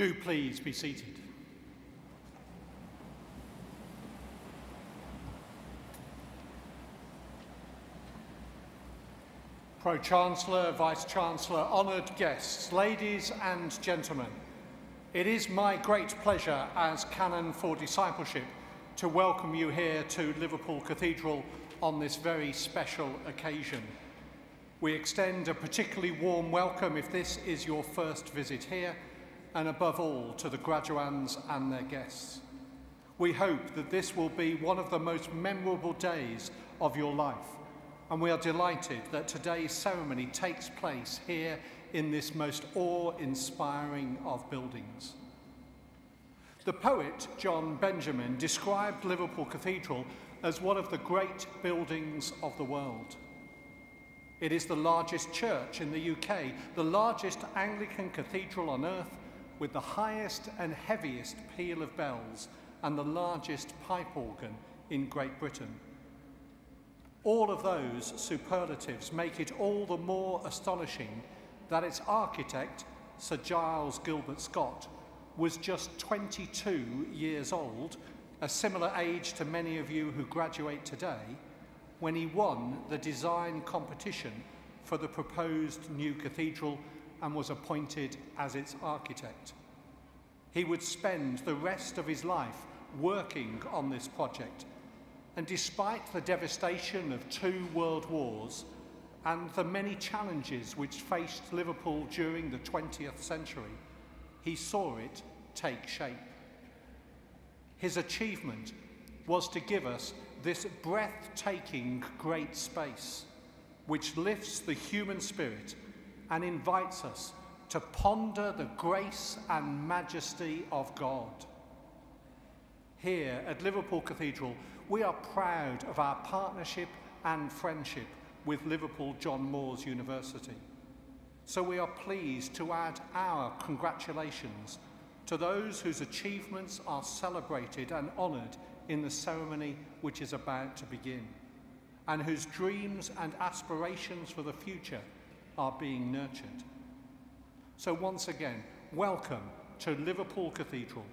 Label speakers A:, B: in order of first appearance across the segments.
A: Do please be seated. Pro-Chancellor, Vice-Chancellor, honoured guests, ladies and gentlemen, it is my great pleasure as Canon for Discipleship to welcome you here to Liverpool Cathedral on this very special occasion. We extend a particularly warm welcome if this is your first visit here, and above all to the graduands and their guests. We hope that this will be one of the most memorable days of your life, and we are delighted that today's ceremony takes place here in this most awe-inspiring of buildings. The poet John Benjamin described Liverpool Cathedral as one of the great buildings of the world. It is the largest church in the UK, the largest Anglican cathedral on earth, with the highest and heaviest peal of bells and the largest pipe organ in Great Britain. All of those superlatives make it all the more astonishing that its architect, Sir Giles Gilbert Scott, was just 22 years old, a similar age to many of you who graduate today, when he won the design competition for the proposed new cathedral and was appointed as its architect. He would spend the rest of his life working on this project, and despite the devastation of 2 world wars and the many challenges which faced Liverpool during the 20th century, he saw it take shape. His achievement was to give us this breathtaking great space, which lifts the human spirit and invites us to ponder the grace and majesty of God. Here at Liverpool Cathedral, we are proud of our partnership and friendship with Liverpool John Moores University. So we are pleased to add our congratulations to those whose achievements are celebrated and honoured in the ceremony which is about to begin, and whose dreams and aspirations for the future are being nurtured. So once again, welcome to Liverpool Cathedral.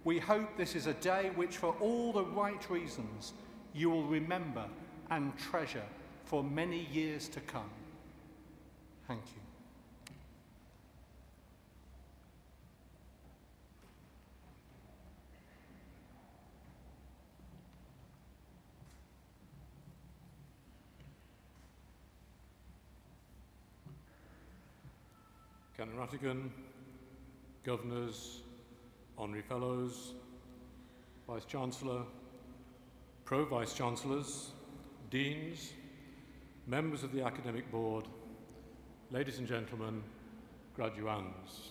A: We hope this is a day which, for all the right reasons, you will remember and treasure for many years to come. Thank you.
B: Canon Rattigan, Governors, Honorary Fellows, Vice-Chancellor, Pro-Vice-Chancellors, Deans, members of the Academic Board, ladies and gentlemen, graduands.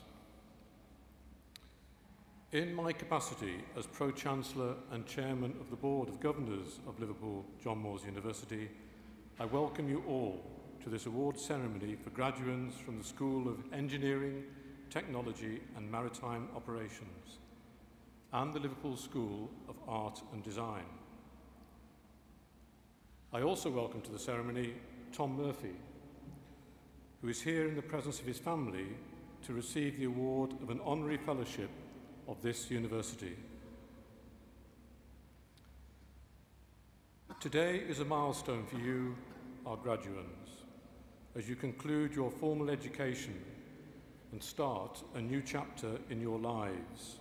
B: In my capacity as Pro-Chancellor and Chairman of the Board of Governors of Liverpool John Moores University, I welcome you all to this award ceremony for graduates from the School of Engineering, Technology and Maritime Operations and the Liverpool School of Art and Design. I also welcome to the ceremony Tom Murphy, who is here in the presence of his family to receive the award of an honorary fellowship of this university. Today is a milestone for you, our graduands, as you conclude your formal education and start a new chapter in your lives.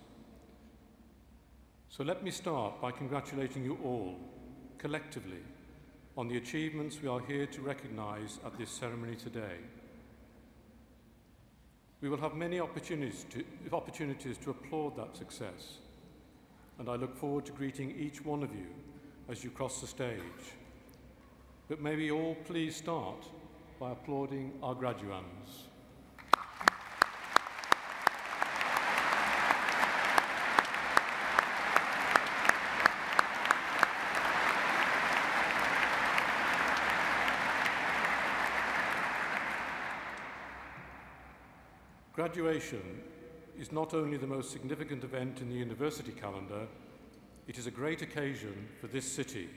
B: So let me start by congratulating you all, collectively, on the achievements we are here to recognise at this ceremony today. We will have many opportunities to applaud that success, and I look forward to greeting each one of you as you cross the stage. But may we all please start by applauding our graduands. Graduation is not only the most significant event in the university calendar, it is a great occasion for this city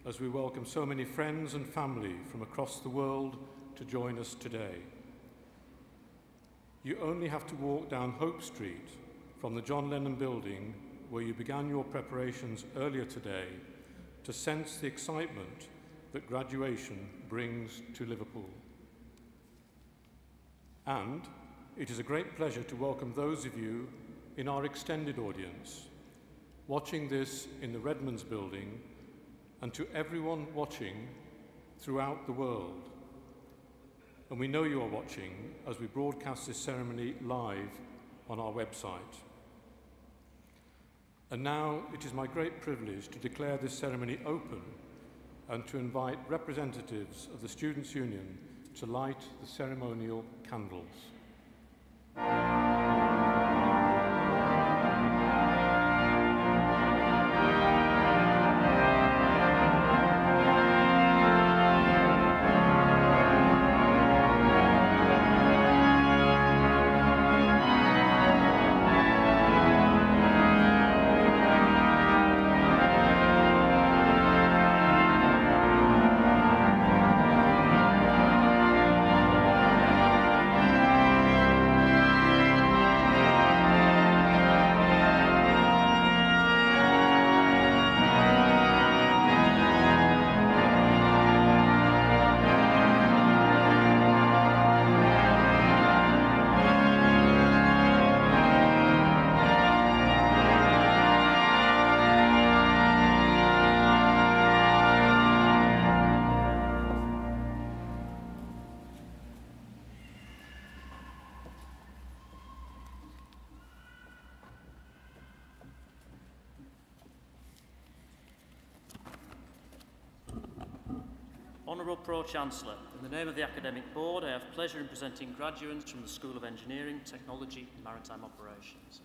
B: as we welcome so many friends and family from across the world to join us today. You only have to walk down Hope Street from the John Lennon building, where you began your preparations earlier today, to sense the excitement that graduation brings to Liverpool. And it is a great pleasure to welcome those of you in our extended audience, watching this in the Redmonds building, and to everyone watching throughout the world. And we know you are watching as we broadcast this ceremony live on our website. And now it is my great privilege to declare this ceremony open and to invite representatives of the Students' Union to light the ceremonial candles.
C: Honourable Pro-Chancellor, in the name of the Academic Board, I have pleasure in presenting graduates from the School of Engineering, Technology and Maritime Operations.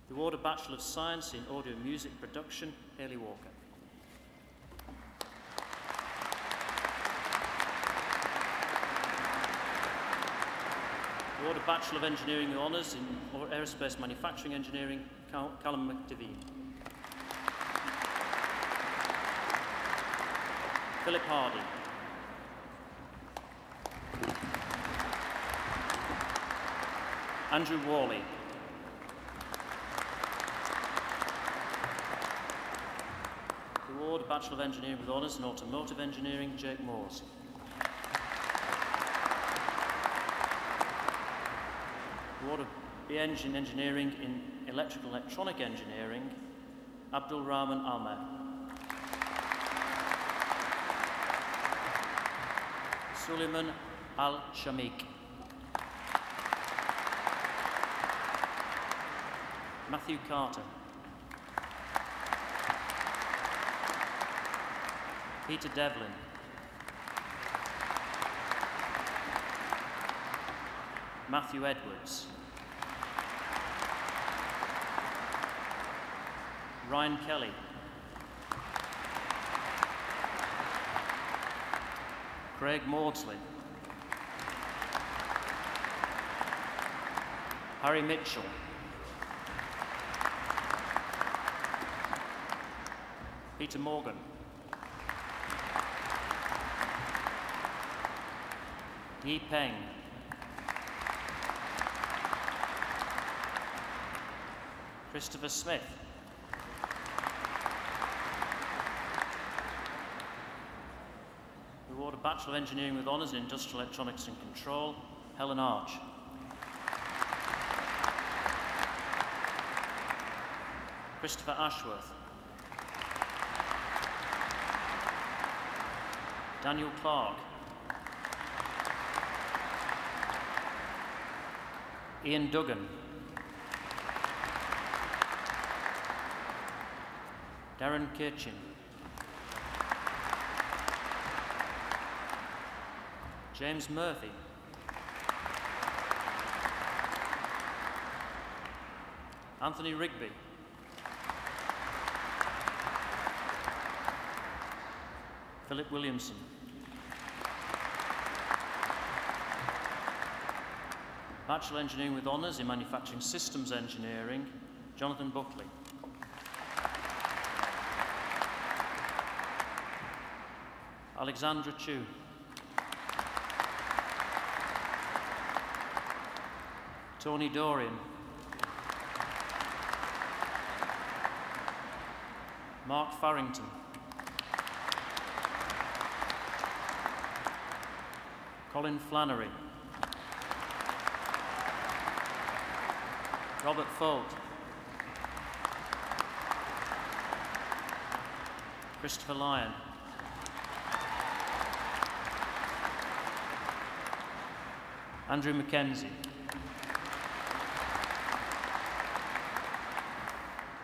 C: The award of Bachelor of Science in Audio and Music Production, Hayley Walker. The award of Bachelor of Engineering with Honours in Aerospace Manufacturing Engineering, Callum McDivine. Philip Hardy. Andrew Worley. The award of Bachelor of Engineering with Honours in Automotive Engineering, Jake Moores. The award of BEng in Engineering in Electrical and Electronic Engineering, Abdul Rahman Ahmed. Suleiman Al-Shamik. Matthew Carter. Peter Devlin. Matthew Edwards. Ryan Kelly. Craig Maudsley. Harry Mitchell. Peter Morgan. Yi Peng. Christopher Smith. The award of Bachelor of Engineering with Honours in Industrial Electronics and Control, Helen Arch. Christopher Ashworth. Daniel Clark. Ian Duggan. Darren Kirchin. James Murphy. Anthony Rigby. Philip Williamson. Bachelor Engineering with Honours in Manufacturing Systems Engineering, Jonathan Buckley. Alexandra Chu. Tony Dorian. Mark Farrington. Colin Flannery. Robert Folt. Christopher Lyon. Andrew Mackenzie.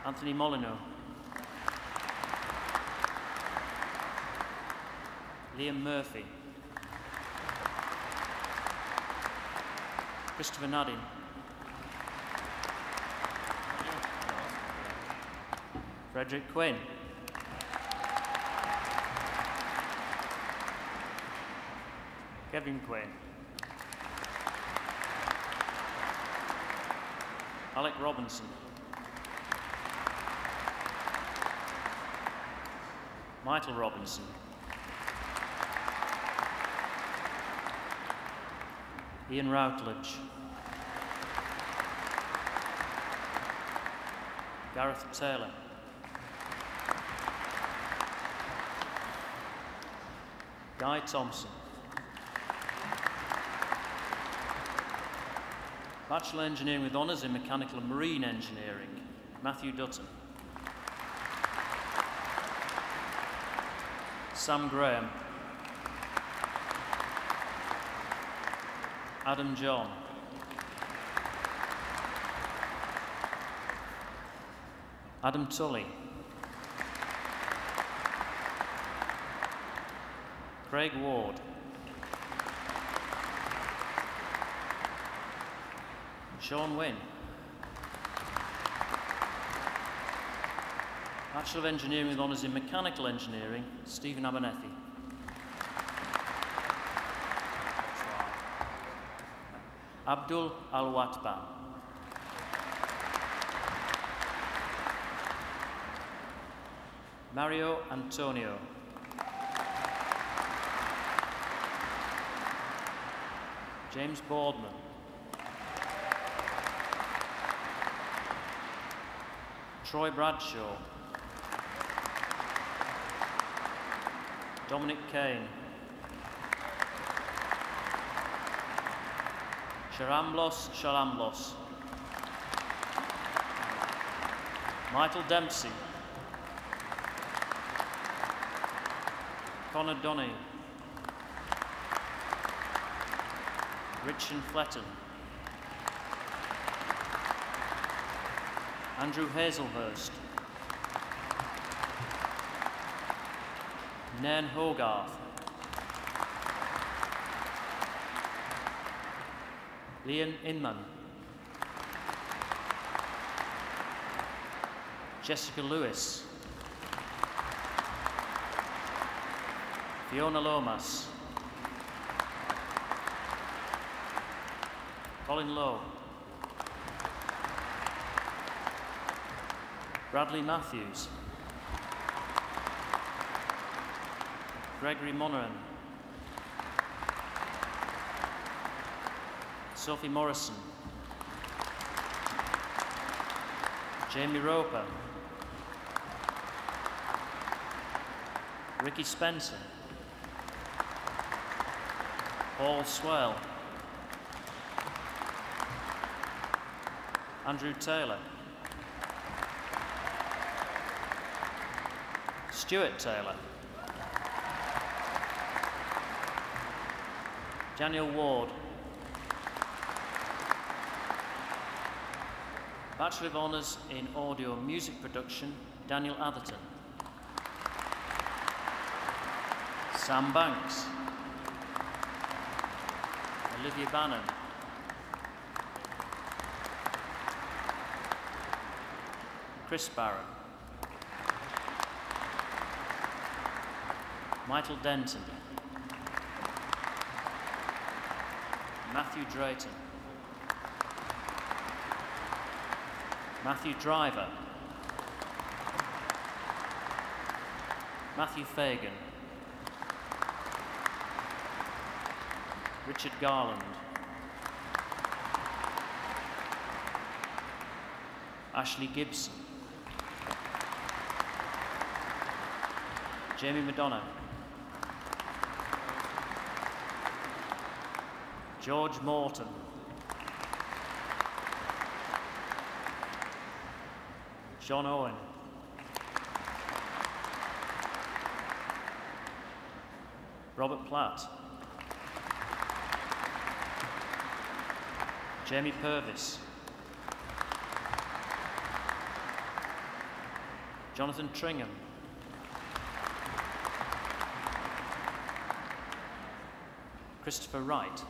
C: Anthony Molyneux. Liam Murphy. Christopher Nadding. Frederick Quinn. Kevin Quinn. Alec Robinson. Michael Robinson. Ian Routledge. Gareth Taylor. Guy Thompson. Bachelor Engineering with Honours in Mechanical and Marine Engineering, Matthew Dutton. Sam Graham. Adam John. Adam Tully. Craig Ward. Sean Wynne. Bachelor of Engineering with Honours in Mechanical Engineering, Stephen Abernethy. Abdul Al-Watban. Mario Antonio. James Boardman. Troy Bradshaw. Dominic Kane. Sharamblos. Michael Dempsey. Connor Donny. Richard Fletton. Andrew Hazelhurst. Nairn Hogarth. Liam Inman. Jessica Lewis. Fiona Lomas. Colin Lowe. Bradley Matthews. Gregory Monaghan. Sophie Morrison. Jamie Roper. Ricky Spencer. Paul Swell. Andrew Taylor. Stuart Taylor. Daniel Ward. Bachelor of Honours in Audio and Music Production, Daniel Atherton. Sam Banks. Olivia Bannon. Chris Barron. Michael Denton. Matthew Drayton. Matthew Driver. Matthew Fagan. Richard Garland. Ashley Gibson. Jamie Madonna. George Morton. John Owen. Robert Platt. Jamie Purvis. Jonathan Tringham. Christopher Wright.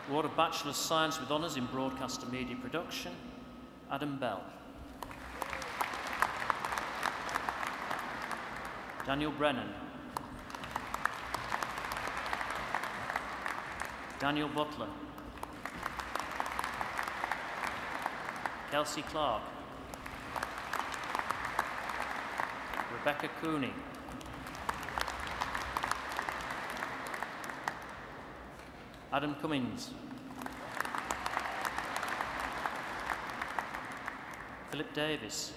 C: Award of Bachelor of Science with Honours in Broadcast and Media Production, Adam Bell. Daniel Brennan. Daniel Butler. Kelsey Clark. Rebecca Cooney. Adam Cummins. Philip Davis.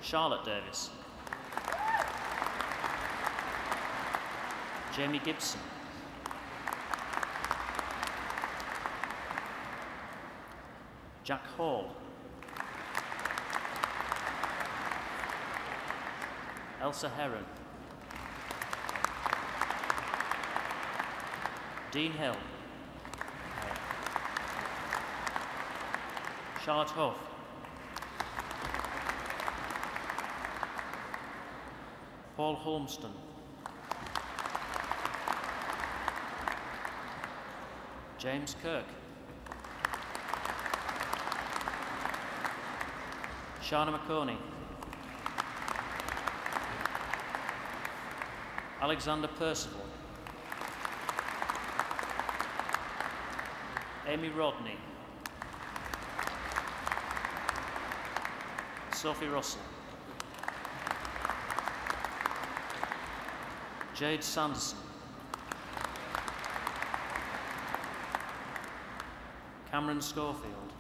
C: Charlotte Davis. Jamie Gibson. Jack Hall. Elsa Heron. Dean Hill. Charlotte Huff. Paul Holmston. James Kirk. Shana McConey. Alexander Percival. Amy Rodney. Sophie Russell. Jade Sanderson. Cameron Schofield.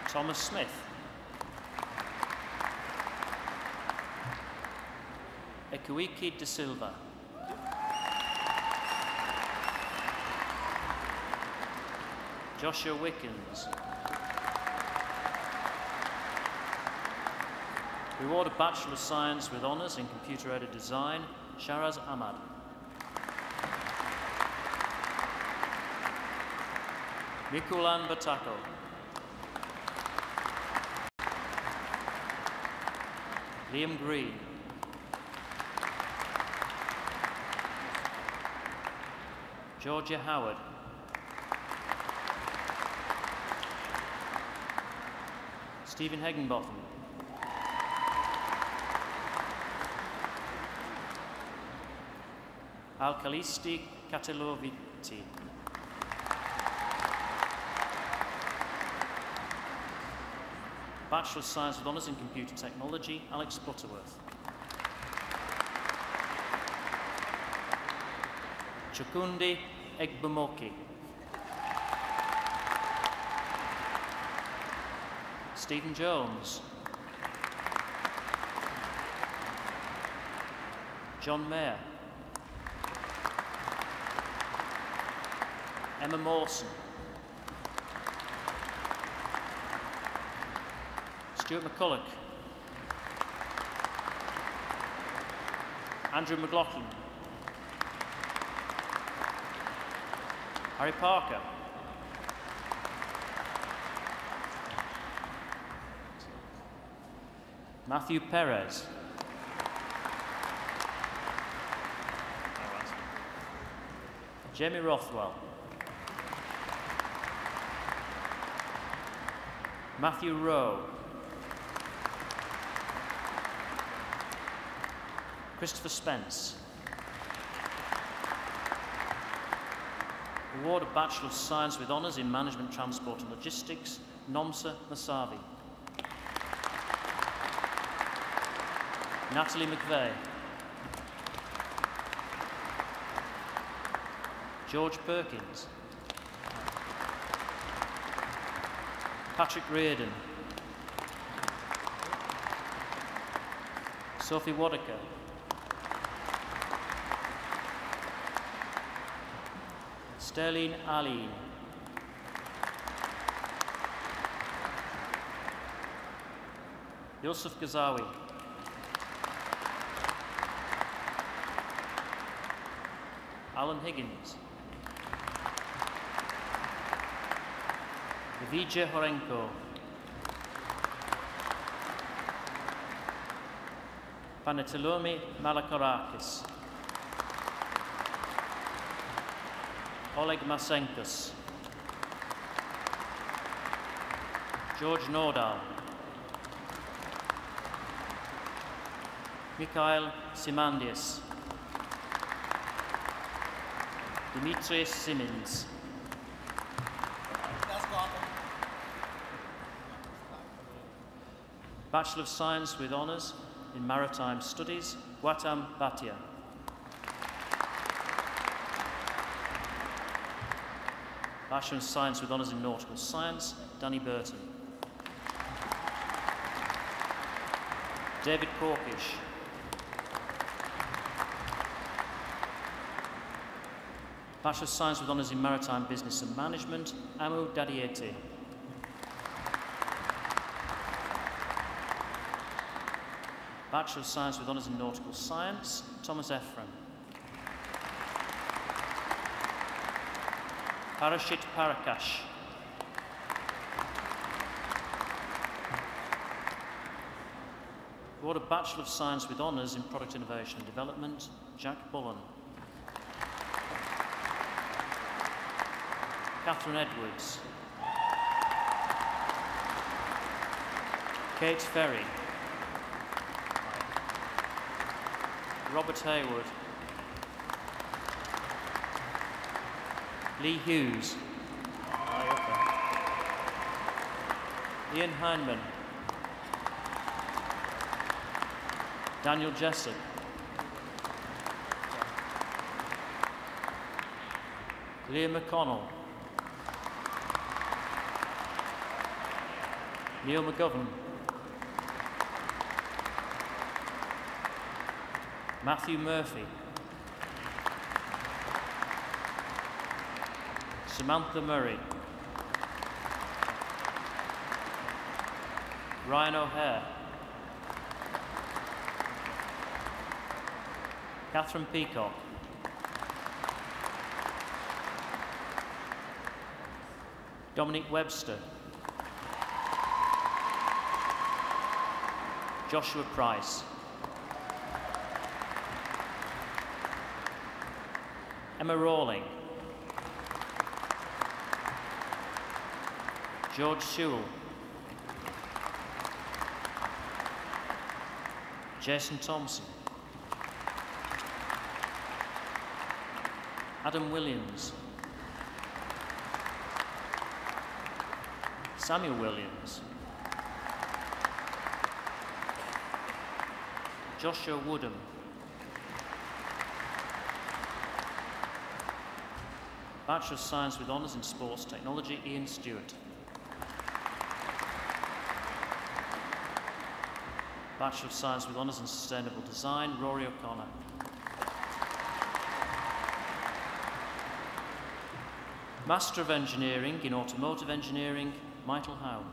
C: Thomas Smith. Ekuiki De Silva. Joshua Wickens. Reward of Bachelor of Science with Honours in Computer-Aided Design, Sharaz Ahmad. Mikulan Batako. Liam Green. Georgia Howard. Stephen Higginbotham. Alkalisti Kateloviti. Bachelor of Science with Honours in Computer Technology, Alex Butterworth. Chukundi Egbomoki. Stephen Jones. John Mayer. Emma Mawson. Stuart McCulloch. Andrew McLaughlin. Harry Parker. Matthew Perez. Jamie Rothwell. Matthew Rowe. Christopher Spence. Award of Bachelor of Science with Honours in Management, Transport and Logistics, Nomsa Masavi. Natalie McVeigh. George Perkins. Patrick Reardon. Sophie Waddicker. Sterling Aline. Yusuf Ghazawi. Alan Higgins. Vijay Horenko. Panetilomi Malakarakis. Oleg Masenkus. George Nordal. Mikhail Simandias. Dimitris Simmons. Bachelor of Science with Honours in Maritime Studies, Gautam Bhatia. Bachelor of Science with Honours in Nautical Science, Danny Burton. David Corkish. Bachelor of Science with Honours in Maritime Business and Management, Amu Dadieti. Bachelor of Science with Honours in Nautical Science, Thomas Ephron. Parashit Parakash. Award of Bachelor of Science with Honours in Product Innovation and Development, Jack Bullen. Catherine Edwards. Kate Ferry. Robert Hayward. Lee Hughes. Ian Hindman. Daniel Jessup. Liam McConnell. Neil McGovern. Matthew Murphy. Samantha Murray. Ryan O'Hare. Catherine Peacock. Dominic Webster. Joshua Price. Emma Rawling. George Sewell. Jason Thompson. Adam Williams. Samuel Williams. Joshua Woodham. Bachelor of Science with Honours in Sports Technology, Ian Stewart. Bachelor of Science with Honours in Sustainable Design, Rory O'Connor. Master of Engineering in Automotive Engineering, Michael Howe.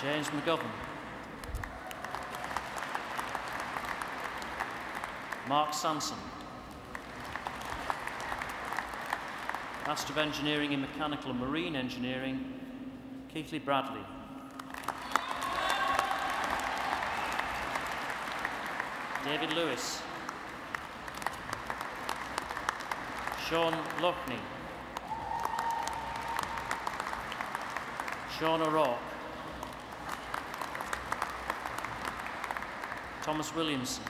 C: James McGovern. Mark Sanson. Master of Engineering in Mechanical and Marine Engineering, Keithley Bradley. David Lewis. Sean Loughney. Sean O'Rourke. Thomas Williamson.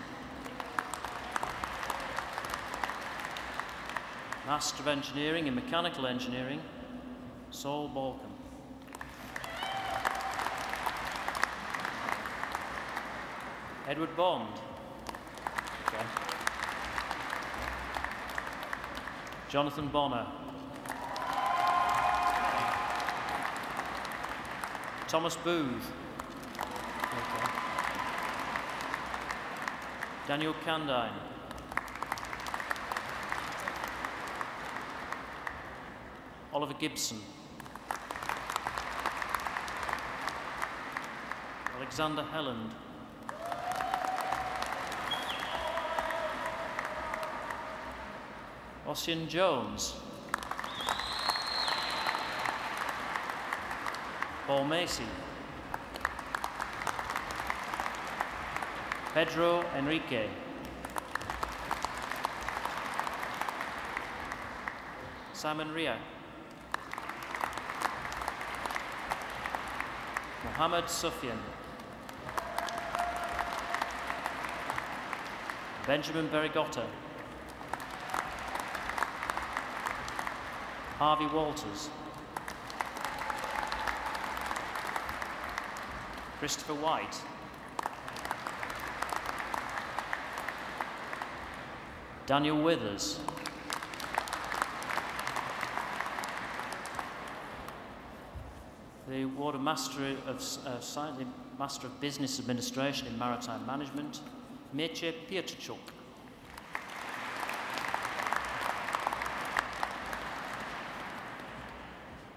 C: Master of Engineering in Mechanical Engineering, Saul Balcom. Edward Bond. Okay. Jonathan Bonner. Thomas Booth. Okay. Daniel Candine. Oliver Gibson. Alexander Helland. Ossian Jones. Paul Macy. Pedro Enrique. Simon Ria. Mohammed Sufyan. Benjamin Berrigotta. Harvey Walters. Christopher White. Daniel Withers. The award of Master of Science, Master of Business Administration in Maritime Management, Mircea Pietrchuk.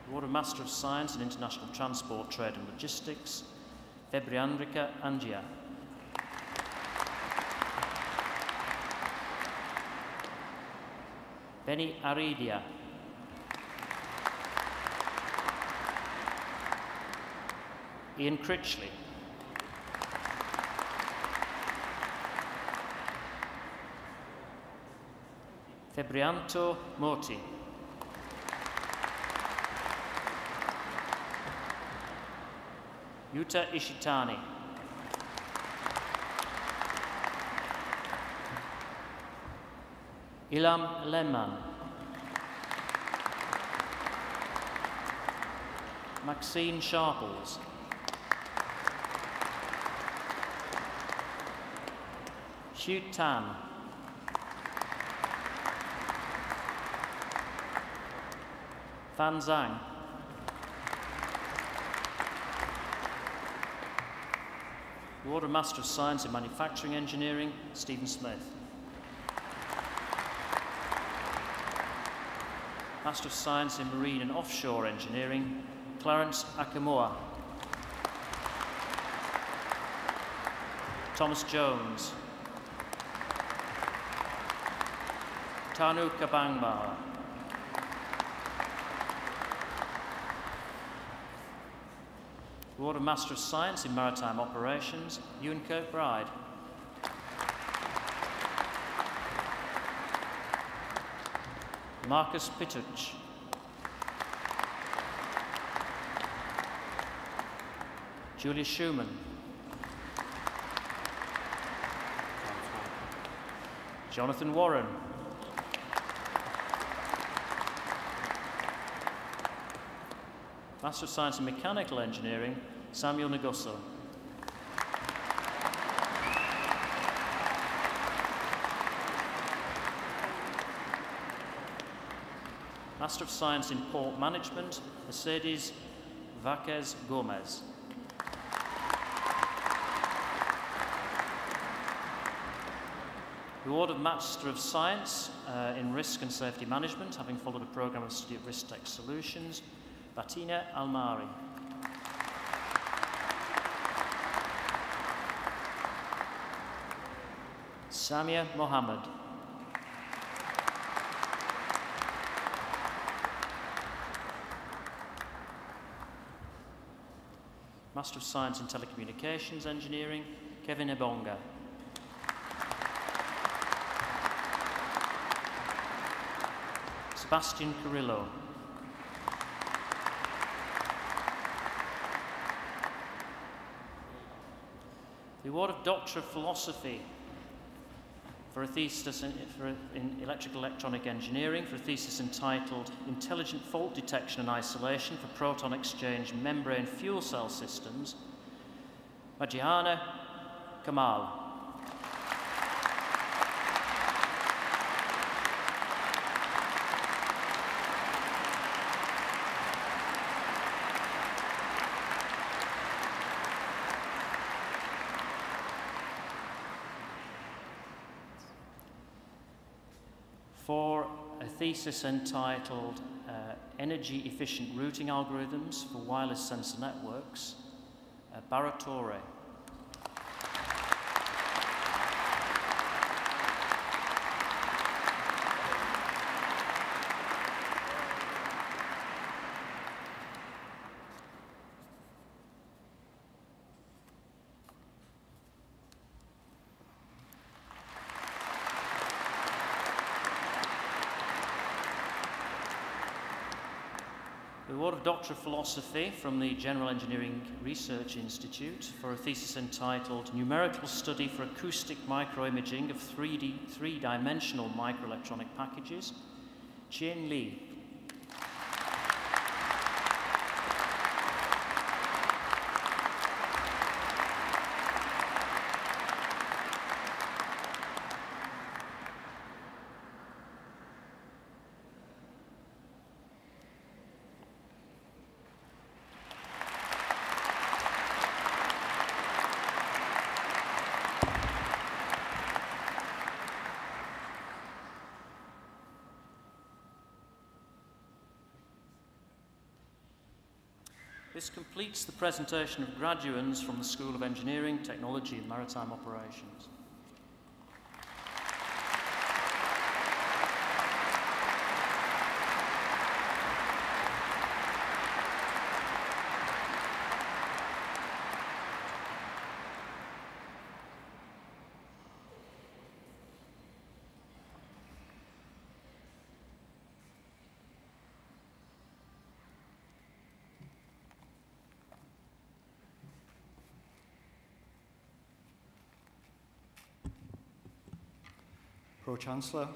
C: Award of Master of Science in International Transport, Trade and Logistics, Febriandrika Angia. Benny Aridia. Ian Critchley. Febrianto Moti. Yuta Ishitani. Ilham Lehman. Maxine Sharples. Xu Tan. Fan Zhang. Award of Master of Science in Manufacturing Engineering, Stephen Smith. Master of Science in Marine and Offshore Engineering, Clarence Akamoa. Thomas Jones. Tanu Kabangma. Award of Master of Science in Maritime Operations, Ewan Kirkbride. Marcus Pituch. Julia Schumann. Jonathan Warren. Master of Science in Mechanical Engineering, Samuel Negusso. Master of Science in Port Management, Mercedes Vaquez Gomez. The Award of Master of Science in Risk and Safety Management, having followed a programme of study of risk tech solutions, Batina Almari. Samia Mohammed. Master of Science in Telecommunications Engineering, Kevin Ebonga. Sebastian Carrillo. The award of Doctor of Philosophy for a thesis in Electrical Electronic Engineering for a thesis entitled Intelligent Fault Detection and Isolation for Proton Exchange Membrane Fuel Cell Systems, Majihana Kamal. for a thesis entitled Energy Efficient Routing Algorithms for Wireless Sensor Networks, Baratore. The award of Doctor of Philosophy from the General Engineering Research Institute for a thesis entitled Numerical Study for Acoustic Microimaging of Three-Dimensional Microelectronic Packages, Qian Li. This completes the presentation of graduands from the School of Engineering, Technology and Maritime Operations.
D: Pro-Chancellor,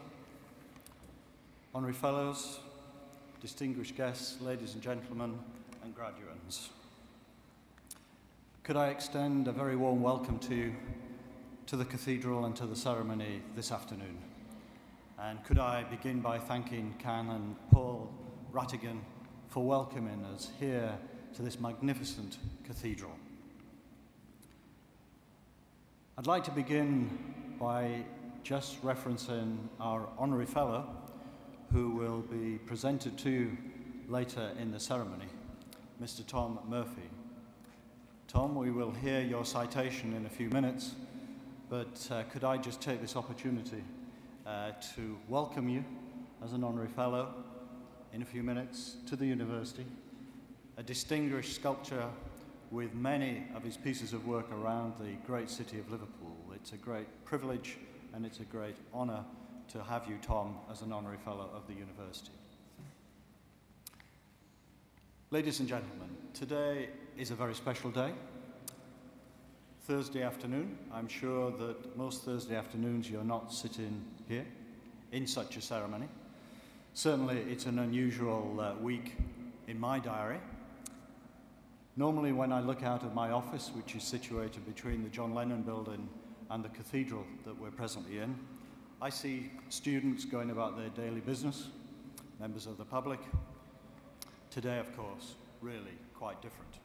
D: Honorary Fellows, distinguished guests, ladies and gentlemen, and graduands. Could I extend a very warm welcome to the Cathedral and to the ceremony this afternoon. And could I begin by thanking Canon Paul Rattigan for welcoming us here to this magnificent cathedral. I'd like to begin by just referencing our Honorary Fellow, who will be presented to later in the ceremony, Mr. Tom Murphy. Tom, we will hear your citation in a few minutes, but could I just take this opportunity to welcome you as an Honorary Fellow in a few minutes to the University, a distinguished sculptor with many of his pieces of work around the great city of Liverpool. It's a great privilege and it's a great honour to have you, Tom, as an Honorary Fellow of the University. Ladies and gentlemen, today is a very special day. Thursday afternoon. I'm sure that most Thursday afternoons you're not sitting here in such a ceremony. Certainly it's an unusual week in my diary. Normally when I look out of my office, which is situated between the John Lennon building and the cathedral that we're presently in, I see students going about their daily business, members of the public. Today, of course, really quite different.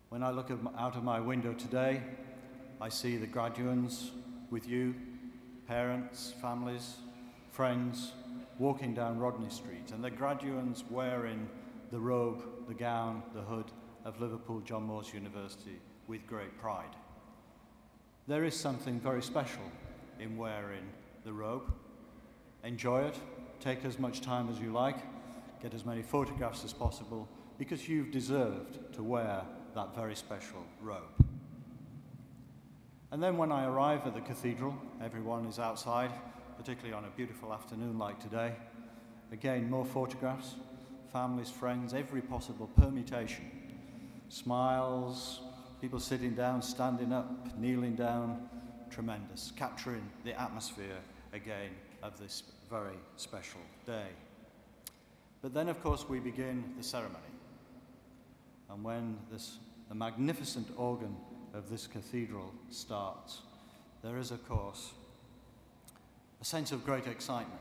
D: When I look out of my window today, I see the graduands with you, parents, families, friends, walking down Rodney Street, and the graduands wearing the robe, the gown, the hood of Liverpool John Moores University with great pride. There is something very special in wearing the robe. Enjoy it, take as much time as you like, get as many photographs as possible, because you've deserved to wear that very special robe. And then when I arrive at the cathedral, everyone is outside, particularly on a beautiful afternoon like today. Again, more photographs, families, friends, every possible permutation. Smiles, people sitting down, standing up, kneeling down, tremendous, capturing the atmosphere again of this very special day. But then, of course, we begin the ceremony. And when the magnificent organ of this cathedral starts, there is, of course, a sense of great excitement,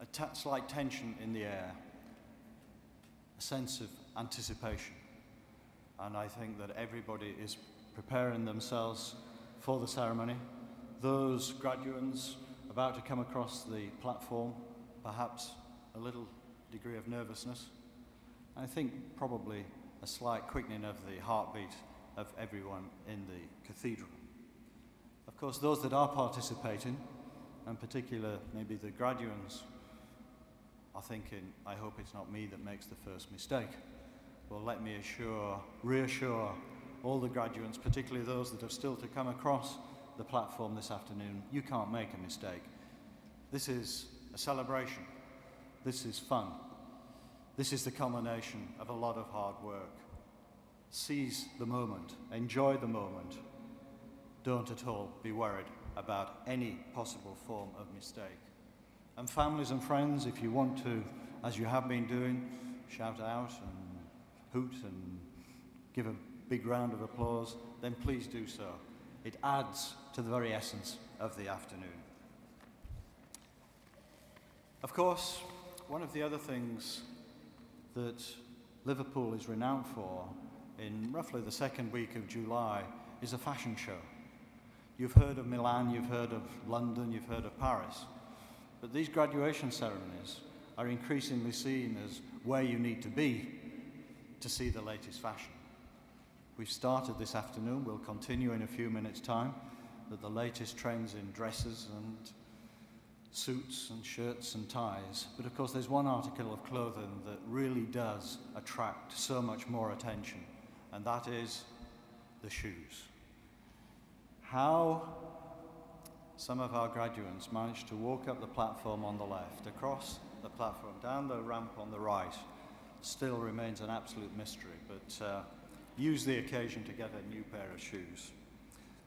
D: a slight tension in the air, a sense of anticipation. And I think that everybody is preparing themselves for the ceremony. Those graduands, about to come across the platform, perhaps a little degree of nervousness. I think probably a slight quickening of the heartbeat of everyone in the cathedral. Of course, those that are participating, in particular maybe the graduates, are thinking, I hope it's not me that makes the first mistake. Well, let me reassure all the graduates, particularly those that have still to come across the platform this afternoon, you can't make a mistake. This is a celebration. This is fun. This is the culmination of a lot of hard work. Seize the moment. Enjoy the moment. Don't at all be worried about any possible form of mistake. And families and friends, if you want to, as you have been doing, shout out and hoot and give a big round of applause, then please do so. It adds to the very essence of the afternoon. Of course, one of the other things that Liverpool is renowned for in roughly the second week of July is a fashion show. You've heard of Milan, you've heard of London, you've heard of Paris, but these graduation ceremonies are increasingly seen as where you need to be to see the latest fashion. We've started this afternoon, we'll continue in a few minutes' time, with the latest trends in dresses and suits and shirts and ties. But of course there's one article of clothing that really does attract so much more attention, and that is the shoes. How some of our graduates managed to walk up the platform on the left, across the platform, down the ramp on the right, still remains an absolute mystery, but use the occasion to get a new pair of shoes.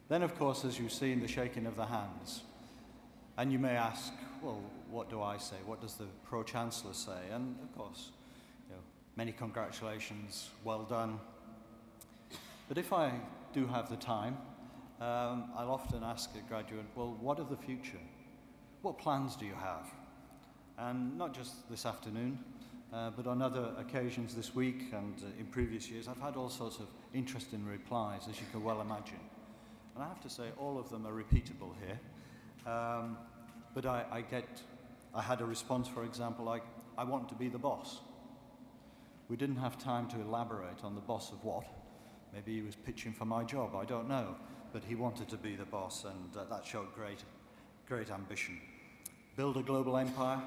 D: Then, of course, as you see in the shaking of the hands, and you may ask, well, what do I say? What does the Pro-Chancellor say? And, of course, many congratulations, well done. But if I do have the time, I'll often ask a graduate, well, what of the future? What plans do you have? And not just this afternoon, but on other occasions this week and in previous years, I've had all sorts of interesting replies, as you can well imagine. And I have to say, all of them are repeatable here. But I had a response, for example, like, I want to be the boss. We didn't have time to elaborate on the boss of what. Maybe he was pitching for my job, I don't know. But he wanted to be the boss, and that showed great ambition. Build a global empire.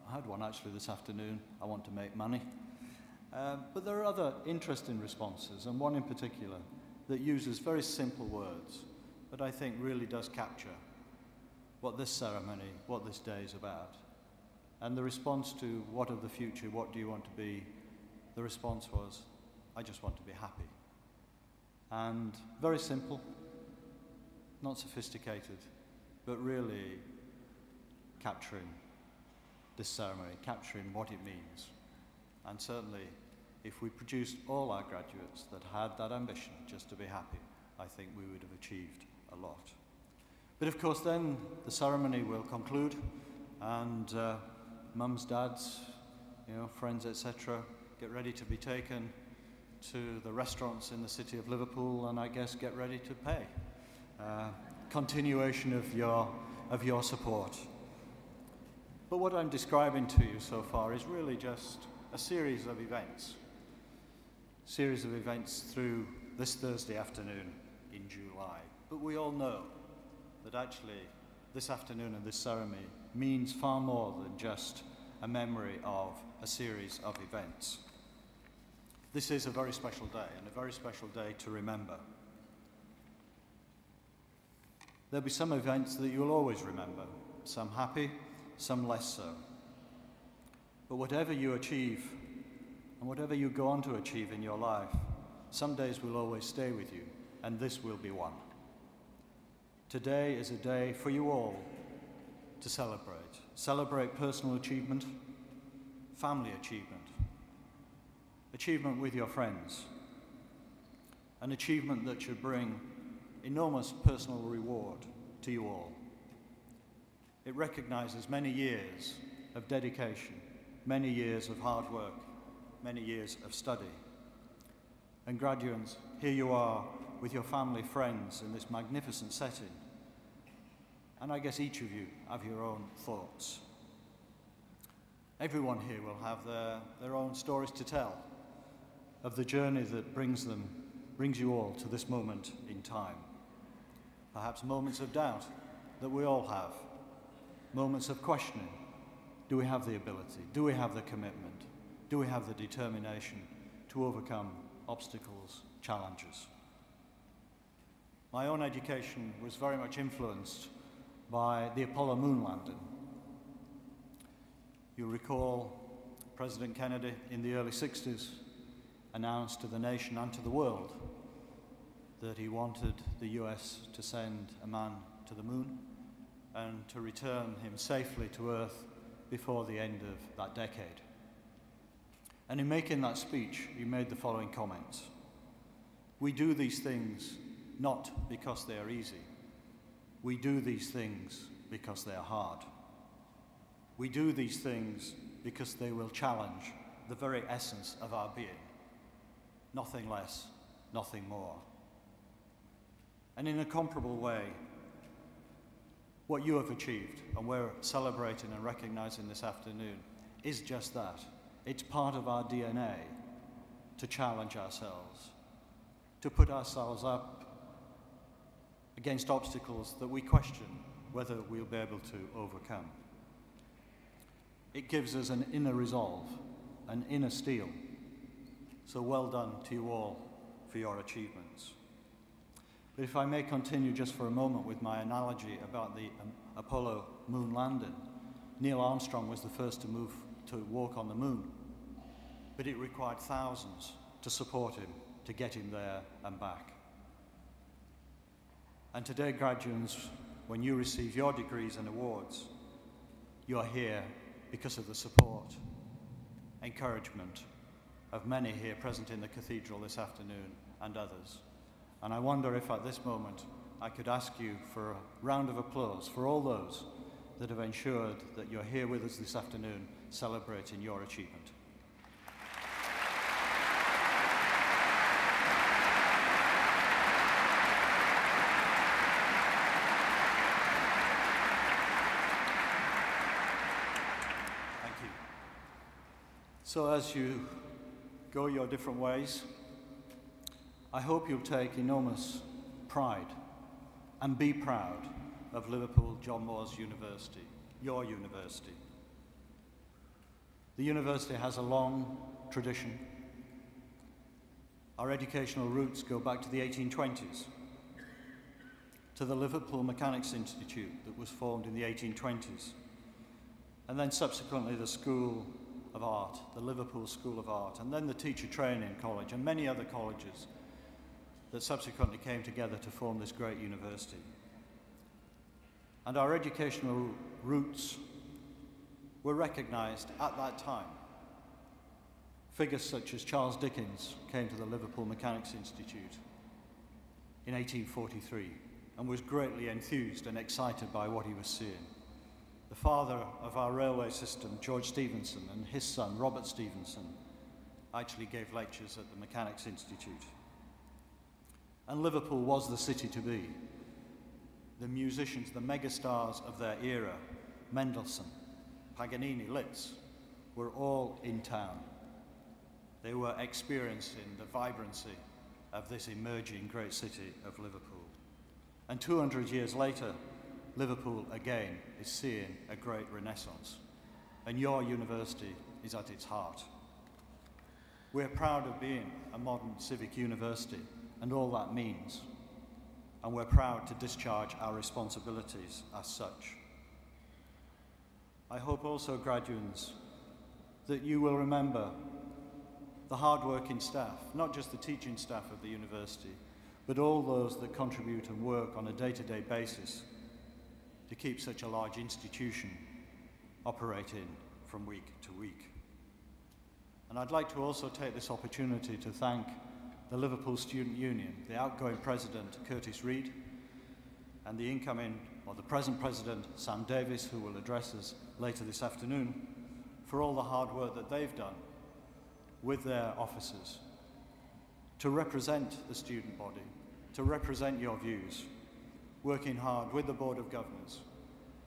D: I had one actually this afternoon. I want to make money. But there are other interesting responses, and one in particular that uses very simple words, but I think really does capture what this ceremony, what this day is about. And the response to what of the future, what do you want to be, the response was, I just want to be happy. And very simple, not sophisticated, but really capturing this ceremony, capturing what it means. And certainly, if we produced all our graduates that had that ambition just to be happy, I think we would have achieved a lot. But of course then the ceremony will conclude, and mums, dads, friends, etc., get ready to be taken to the restaurants in the city of Liverpool, and I guess get ready to pay. Continuation of your support. But what I'm describing to you so far is really just a series of events. Through this Thursday afternoon in July. But we all know that actually this afternoon and this ceremony means far more than just a memory of a series of events. This is a very special day, and a very special day to remember. There'll be some events that you'll always remember, some happy, some less so. But whatever you achieve, and whatever you go on to achieve in your life, some days will always stay with you, and this will be one. Today is a day for you all to celebrate. Celebrate personal achievement, family achievement, achievement with your friends, an achievement that should bring enormous personal reward to you all. It recognizes many years of dedication, many years of hard work, many years of study. And graduates, here you are with your family, friends in this magnificent setting. And I guess each of you have your own thoughts. Everyone here will have their own stories to tell of the journey that brings you all to this moment in time. Perhaps moments of doubt that we all have, moments of questioning. Do we have the ability? Do we have the commitment? Do we have the determination to overcome obstacles, challenges? My own education was very much influenced by the Apollo moon landing. You recall President Kennedy in the early 60s announced to the nation and to the world that he wanted the US to send a man to the moon and to return him safely to Earth before the end of that decade. And in making that speech, he made the following comments. We do these things not because they are easy. We do these things because they are hard. We do these things because they will challenge the very essence of our being. Nothing less, nothing more. And in a comparable way, what you have achieved, and we're celebrating and recognizing this afternoon, is just that. It's part of our DNA to challenge ourselves, to put ourselves up against obstacles that we question whether we'll be able to overcome. It gives us an inner resolve, an inner steel. So well done to you all for your achievements. But if I may continue just for a moment with my analogy about the Apollo moon landing, Neil Armstrong was the first to walk on the moon, but it required thousands to support him, to get him there and back. And today, graduates, when you receive your degrees and awards, you're here because of the support, encouragement of many here present in the cathedral this afternoon and others. And I wonder if at this moment I could ask you for a round of applause for all those that have ensured that you're here with us this afternoon celebrating your achievement. Thank you. So as you go your different ways, I hope you'll take enormous pride and be proud of Liverpool John Moores University, your university. The university has a long tradition. Our educational roots go back to the 1820s, to the Liverpool Mechanics Institute that was formed in the 1820s, and then subsequently the School of Art, the Liverpool School of Art, and then the Teacher Training College, and many other colleges that subsequently came together to form this great university. And our educational roots were recognized at that time. Figures such as Charles Dickens came to the Liverpool Mechanics Institute in 1843 and was greatly enthused and excited by what he was seeing. The father of our railway system, George Stephenson, and his son, Robert Stephenson, actually gave lectures at the Mechanics Institute. And Liverpool was the city to be. The musicians, the megastars of their era, Mendelssohn, Paganini, Liszt, were all in town. They were experiencing the vibrancy of this emerging great city of Liverpool. And 200 years later, Liverpool again is seeing a great renaissance. And your university is at its heart. We're proud of being a modern civic university and all that means. And we're proud to discharge our responsibilities as such. I hope also, graduates, that you will remember the hard-working staff, not just the teaching staff of the university, but all those that contribute and work on a day-to-day basis to keep such a large institution operating from week to week. And I'd like to also take this opportunity to thank the Liverpool Student Union, the outgoing president, Curtis Reed, and the incoming, or the present president, Sam Davis, who will address us later this afternoon, for all the hard work that they've done with their officers to represent the student body, to represent your views, working hard with the Board of Governors,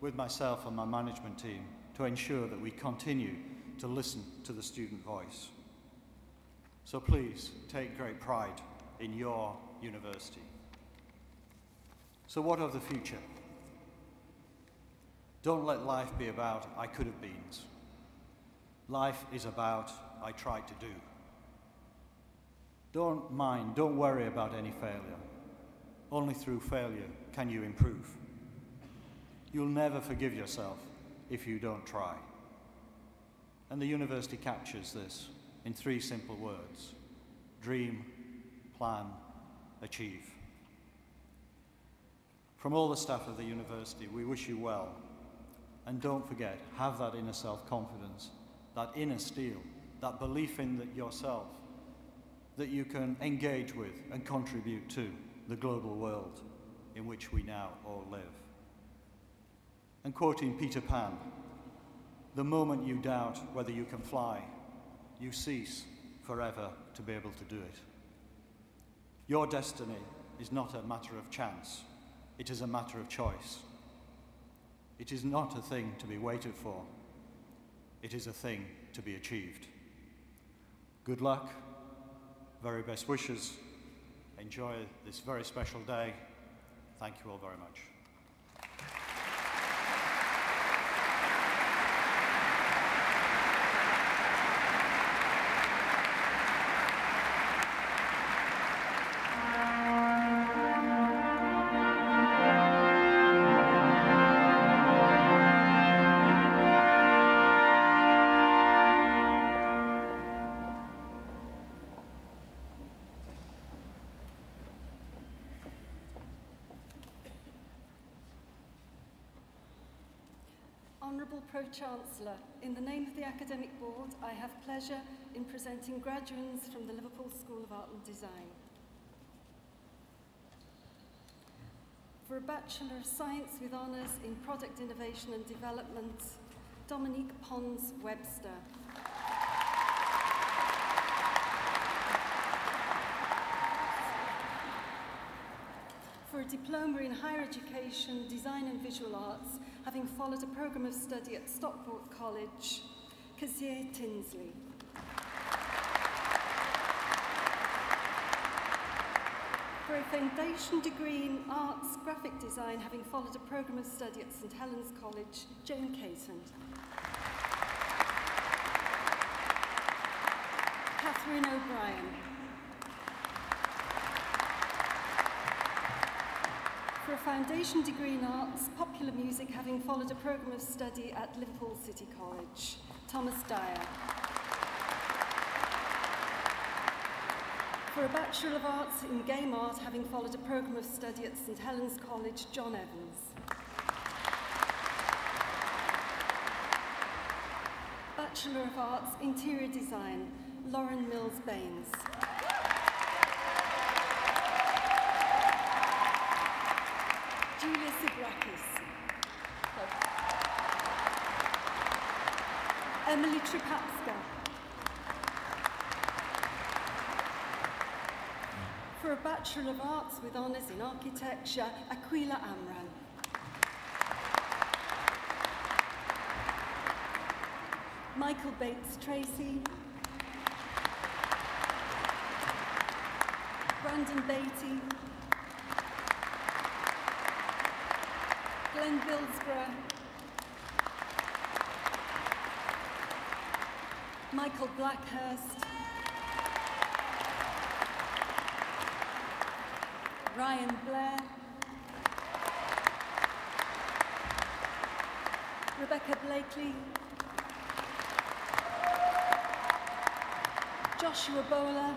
D: with myself and my management team to ensure that we continue to listen to the student voice. So please take great pride in your university. So what of the future? Don't let life be about I could have beens. Life is about I tried to do. Don't worry about any failure. Only through failure can you improve. You'll never forgive yourself if you don't try. And the university captures this in 3 simple words: dream, plan, achieve. From all the staff of the university, we wish you well. And don't forget, have that inner self-confidence, that inner steel, that belief in yourself that you can engage with and contribute to the global world in which we now all live. And quoting Peter Pan, the moment you doubt whether you can fly, you cease forever to be able to do it. Your destiny is not a matter of chance, it is a matter of choice. It is not a thing to be waited for, it is a thing to be achieved. Good luck, very best wishes, enjoy this very special day. Thank you all very much.
E: Honourable Pro-Chancellor, in the name of the Academic Board, I have pleasure in presenting graduates from the Liverpool School of Art and Design. For a Bachelor of Science with Honours in Product Innovation and Development, Dominique Pons Webster. For a Diploma in Higher Education, Design and Visual Arts, having followed a programme of study at Stockport College, Kazier Tinsley. For a foundation degree in Arts Graphic Design, having followed a programme of study at St Helens College, Joan Caton. Catherine O'Brien. For a foundation degree in Arts, Popular Music, having followed a programme of study at Liverpool City College, Thomas Dyer. For a Bachelor of Arts in Game Art, having followed a programme of study at St Helens College, John Evans. Bachelor of Arts, Interior Design, Lauren Mills Baines. Julia Sibrakis. Emily Tripatska. For a Bachelor of Arts with Honours in Architecture, Aquila Amran. Michael Bates Tracy. Brandon Beatty. Glenn Billsborough. Michael Blackhurst. Ryan Blair. Rebecca Blakely. Joshua Bowler.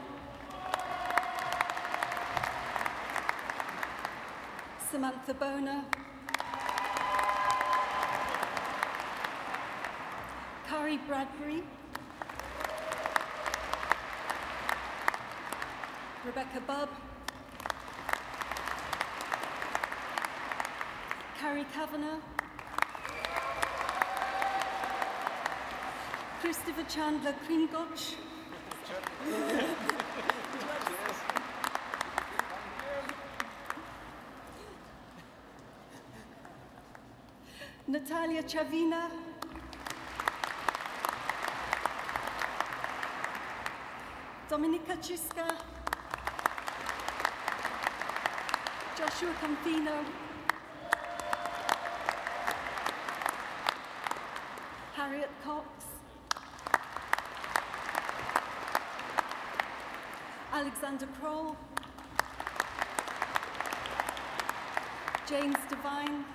E: Samantha Boner. Kari Bradbury. Rebecca Bubb. Carrie Kavanagh. Christopher Chandler Kringoch. Natalia Chavina, Dominika Chiska, Joshua Confino, Harriet Cox, Alexander Kroll, James Devine,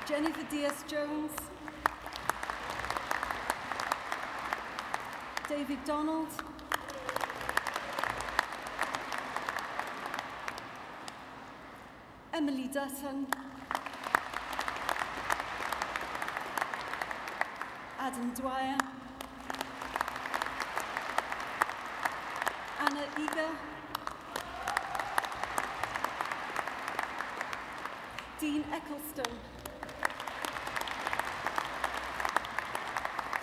E: Jennifer Diaz-Jones, David Donald, Emily Dutton, Adam Dwyer, Anna Eager, Dean Eccleston,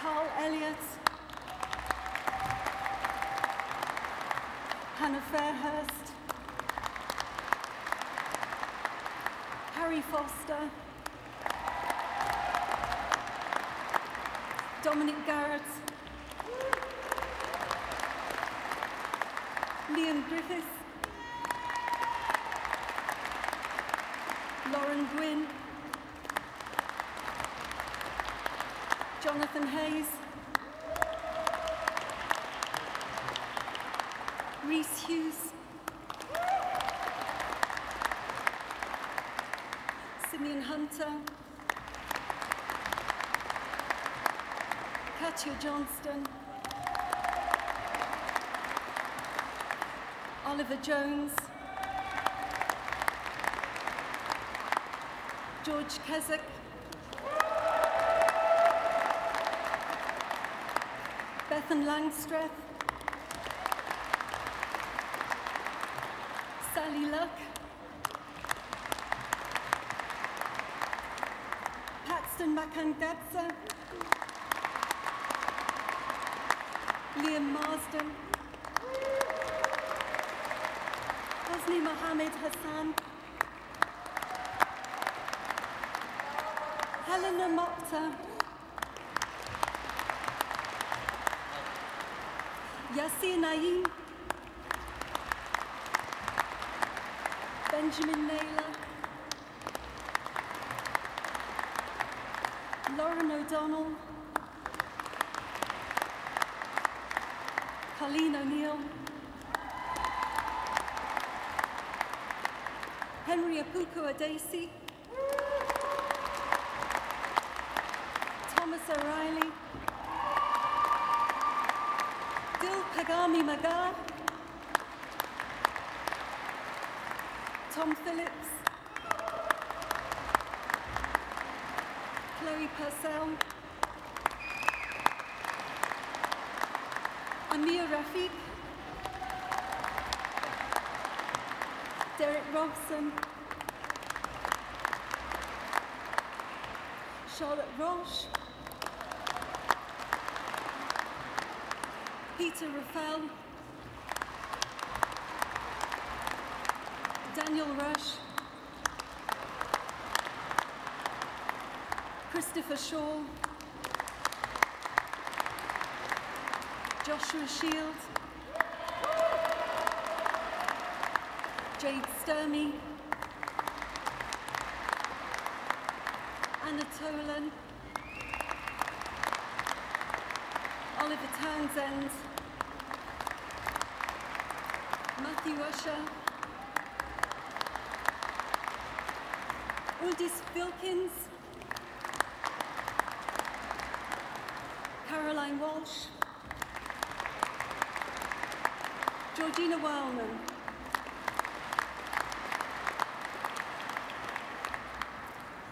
E: Carl Elliott, Hannah Fairhurst, Harry Foster, Dominic Garrett, Liam Griffiths, Lauren Gwynn, Jonathan Hayes, Reese Hughes, Simeon Hunter, Katya Johnston, Oliver Jones, George Keswick, Bethan Langstreth, Sally Luck, Paxton Makangadza, Liam Marsden, Hosni Mohammed Hassan, Helena Mokhtar, Yassir Naeem, Benjamin Naylor, Lauren O'Donnell, Colleen O'Neill, Henry Apuku Adesi, Thomas O'Reilly, Dil Pagami Magar, Tom Phillips, Chloe Purcell, Amir Rafiq, Derek Robson, Charlotte Roche, Peter Raffel, Daniel Rush, Christopher Shaw, Joshua Shield, Jade Sturmey, Anna Tolan, Oliver Townsend, Matthew Usher, Uldis Wilkins, Caroline Walsh, Georgina Wildman,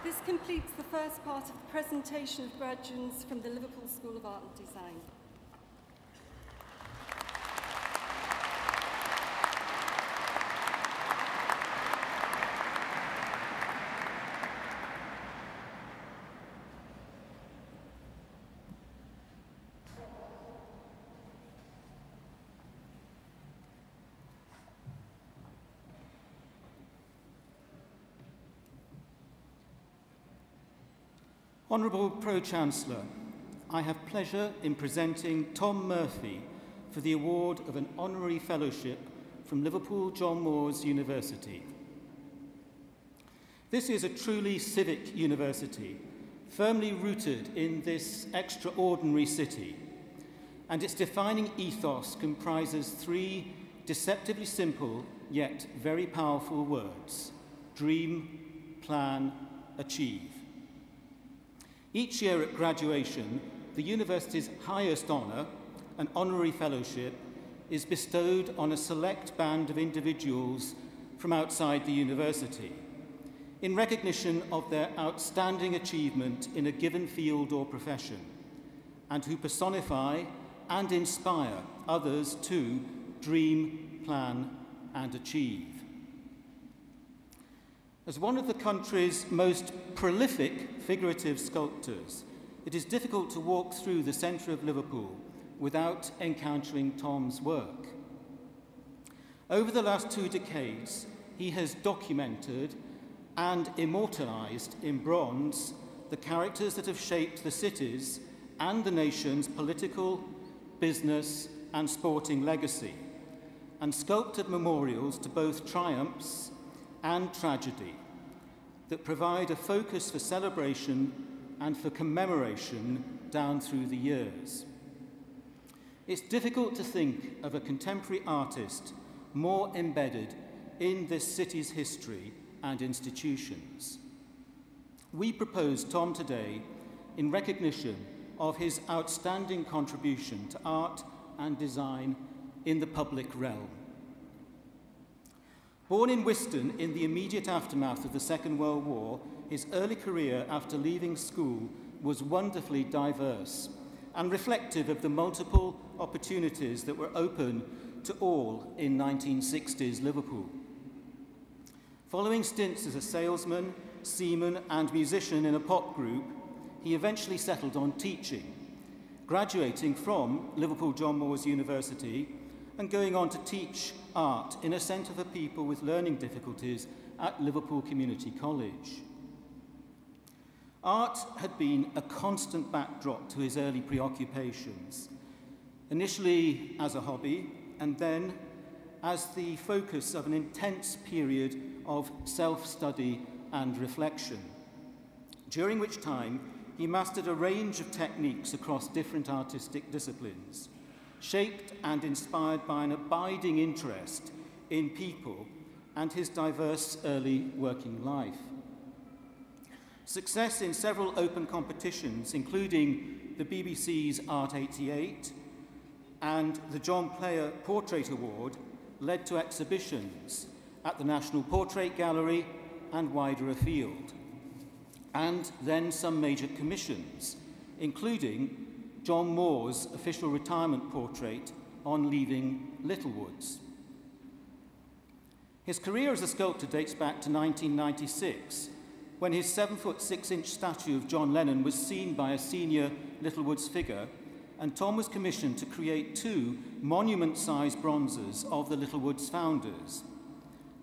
E: this completes the first part of the presentation of graduates from the Liverpool School of Art and Design.
F: Honourable Pro-Chancellor, I have pleasure in presenting Tom Murphy for the award of an Honorary Fellowship from Liverpool John Moores University. This is a truly civic university, firmly rooted in this extraordinary city, and its defining ethos comprises three deceptively simple yet very powerful words: dream, plan, achieve. Each year at graduation, the university's highest honour, an honorary fellowship, is bestowed on a select band of individuals from outside the university in recognition of their outstanding achievement in a given field or profession, and who personify and inspire others to dream, plan, and achieve. As one of the country's most prolific figurative sculptors, it is difficult to walk through the centre of Liverpool without encountering Tom's work. Over the last 2 decades, he has documented and immortalised in bronze the characters that have shaped the city's and the nation's political, business, and sporting legacy, and sculpted memorials to both triumphs and tragedy that provide a focus for celebration and for commemoration down through the years. It's difficult to think of a contemporary artist more embedded in this city's history and institutions. We propose Tom today in recognition of his outstanding contribution to art and design in the public realm. Born in Wiston in the immediate aftermath of the Second World War, his early career after leaving school was wonderfully diverse and reflective of the multiple opportunities that were open to all in 1960s Liverpool. Following stints as a salesman, seaman, and musician in a pop group, he eventually settled on teaching, graduating from Liverpool John Moores University and going on to teach art in a centre for people with learning difficulties at Liverpool Community College. Art had been a constant backdrop to his early preoccupations, initially as a hobby, and then as the focus of an intense period of self-study and reflection, during which time he mastered a range of techniques across different artistic disciplines, shaped and inspired by an abiding interest in people and his diverse early working life. Success in several open competitions, including the BBC's Art 88 and the John Player Portrait Award, led to exhibitions at the National Portrait Gallery and wider afield, and then some major commissions, including John Moore's official retirement portrait on leaving Littlewoods. His career as a sculptor dates back to 1996, when his 7'6" statue of John Lennon was seen by a senior Littlewoods figure, and Tom was commissioned to create 2 monument-sized bronzes of the Littlewoods founders.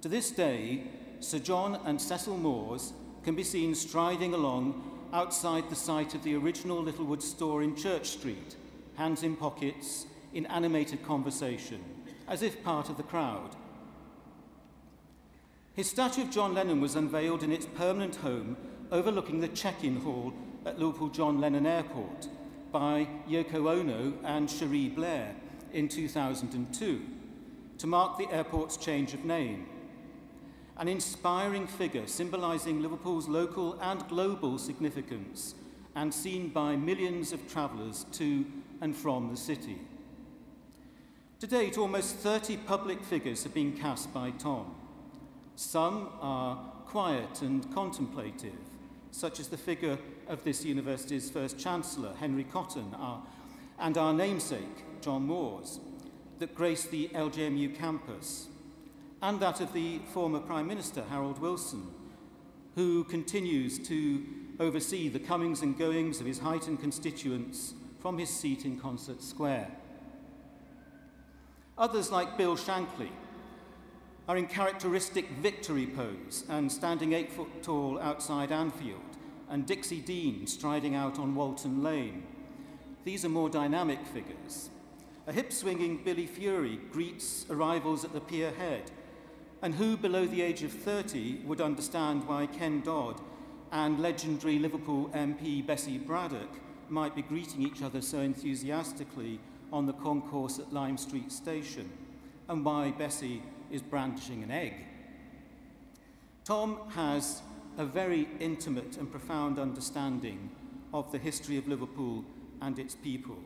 F: To this day, Sir John and Cecil Moores can be seen striding along outside the site of the original Littlewoods store in Church Street, hands in pockets, in animated conversation, as if part of the crowd. His statue of John Lennon was unveiled in its permanent home overlooking the check-in hall at Liverpool John Lennon Airport by Yoko Ono and Cherie Blair in 2002 to mark the airport's change of name. An inspiring figure symbolising Liverpool's local and global significance and seen by millions of travellers to and from the city. To date, almost 30 public figures have been cast by Tom. Some are quiet and contemplative, such as the figure of this university's first Chancellor, Henry Cotton, and our namesake, John Moores, that grace the LJMU campus, and that of the former Prime Minister, Harold Wilson, who continues to oversee the comings and goings of his Highton constituents from his seat in Concert Square. Others, like Bill Shankly, are in characteristic victory pose and standing 8 foot tall outside Anfield, and Dixie Dean striding out on Walton Lane. These are more dynamic figures. A hip-swinging Billy Fury greets arrivals at the pier head, and who below the age of 30 would understand why Ken Dodd and legendary Liverpool MP Bessie Braddock might be greeting each other so enthusiastically on the concourse at Lime Street Station, and why Bessie is brandishing an egg. Tom has a very intimate and profound understanding of the history of Liverpool and its people,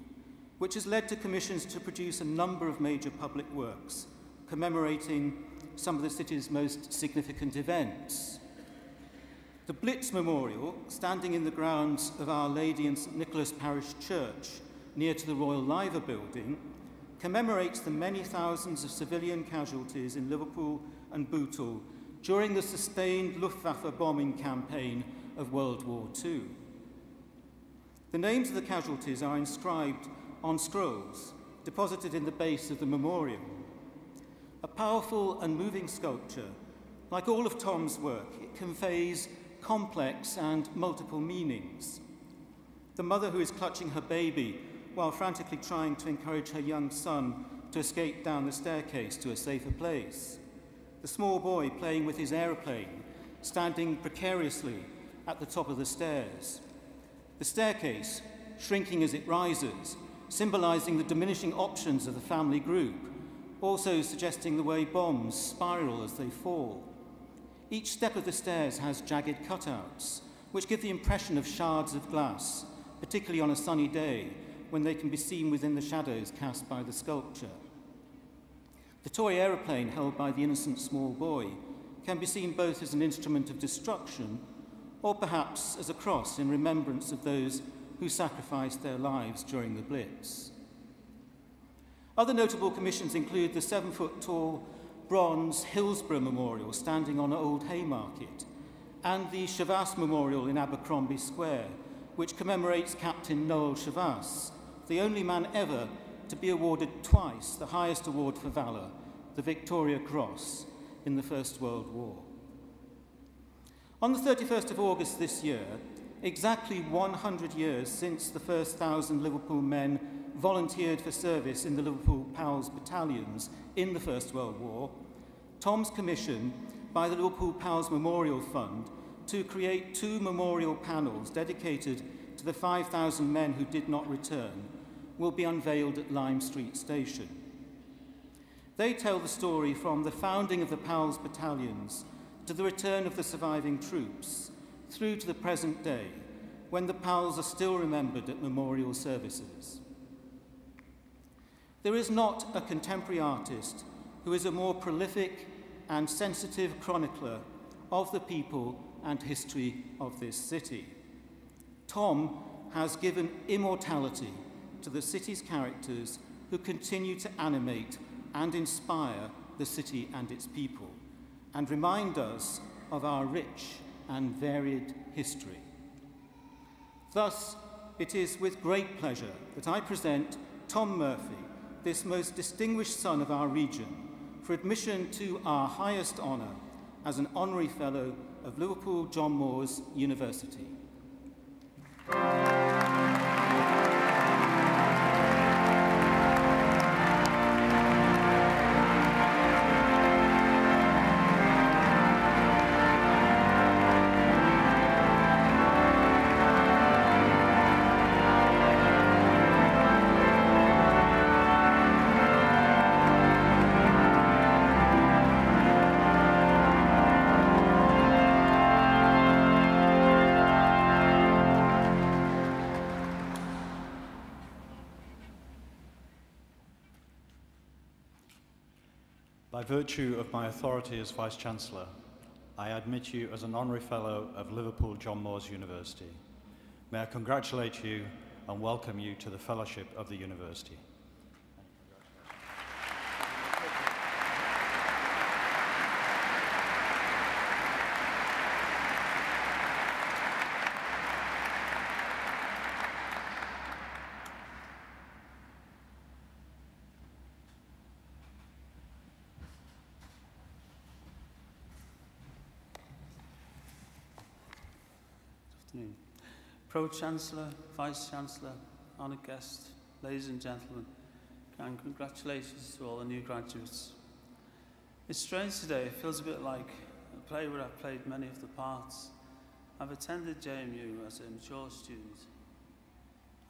F: which has led to commissions to produce a number of major public works commemorating some of the city's most significant events. The Blitz Memorial, standing in the grounds of Our Lady in St Nicholas Parish Church, near to the Royal Liver Building, commemorates the many thousands of civilian casualties in Liverpool and Bootle during the sustained Luftwaffe bombing campaign of World War II. The names of the casualties are inscribed on scrolls deposited in the base of the memorial. A powerful and moving sculpture, like all of Tom's work, it conveys complex and multiple meanings. The mother who is clutching her baby while frantically trying to encourage her young son to escape down the staircase to a safer place. The small boy playing with his aeroplane, standing precariously at the top of the stairs. The staircase shrinking as it rises, symbolizing the diminishing options of the family group, also suggesting the way bombs spiral as they fall. Each step of the stairs has jagged cutouts, which give the impression of shards of glass, particularly on a sunny day, when they can be seen within the shadows cast by the sculpture. The toy aeroplane held by the innocent small boy can be seen both as an instrument of destruction or perhaps as a cross in remembrance of those who sacrificed their lives during the Blitz. Other notable commissions include the 7-foot-tall bronze Hillsborough Memorial standing on Old Haymarket, and the Chavas Memorial in Abercrombie Square, which commemorates Captain Noel Chavas, the only man ever to be awarded twice the highest award for valour, the Victoria Cross, in the First World War. On the 31st of August this year, exactly 100 years since the first 1,000 Liverpool men volunteered for service in the Liverpool PALS battalions in the First World War, Tom's commission by the Liverpool PALS Memorial Fund to create 2 memorial panels dedicated to the 5,000 men who did not return will be unveiled at Lime Street Station. They tell the story from the founding of the PALS battalions to the return of the surviving troops, through to the present day, when the PALS are still remembered at memorial services. There is not a contemporary artist who is a more prolific and sensitive chronicler of the people and history of this city. Tom has given immortality to the city's characters who continue to animate and inspire the city and its people, and remind us of our rich and varied history. Thus, it is with great pleasure that I present Tom Murphy, this most distinguished son of our region, for admission to our highest honour as an Honorary Fellow of Liverpool John Moores University.
D: By virtue of my authority as Vice-Chancellor, I admit you as an Honorary Fellow of Liverpool John Moores University. May I congratulate you and welcome you to the Fellowship of the University.
G: afternoon. Pro-Chancellor, Vice-Chancellor, honoured guests, ladies and gentlemen, and congratulations to all the new graduates. It's strange today, it feels a bit like a play where I've played many of the parts. I've attended JMU as a mature student,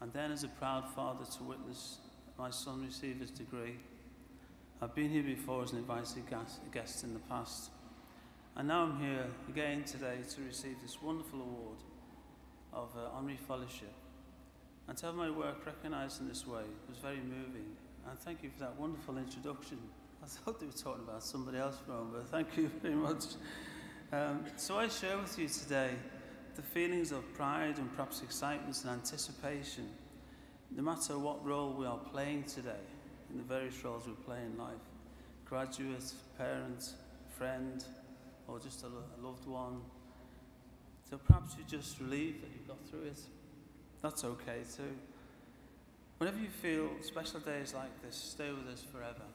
G: and then as a proud father to witness my son receive his degree. I've been here before as an invited guest in the past, and now I'm here again today to receive this wonderful award of Honorary Fellowship. And to have my work recognised in this way was very moving, and thank you for that wonderful introduction. I thought they were talking about somebody else for a moment, but thank you very much. So I share with you today the feelings of pride and perhaps excitement and anticipation, no matter what role we are playing today, in the various roles we play in life. Graduate, parent, friend, or just a loved one. So perhaps you're just relieved that you've got through it. That's okay too. Whenever you feel special days like this, stay with us forever.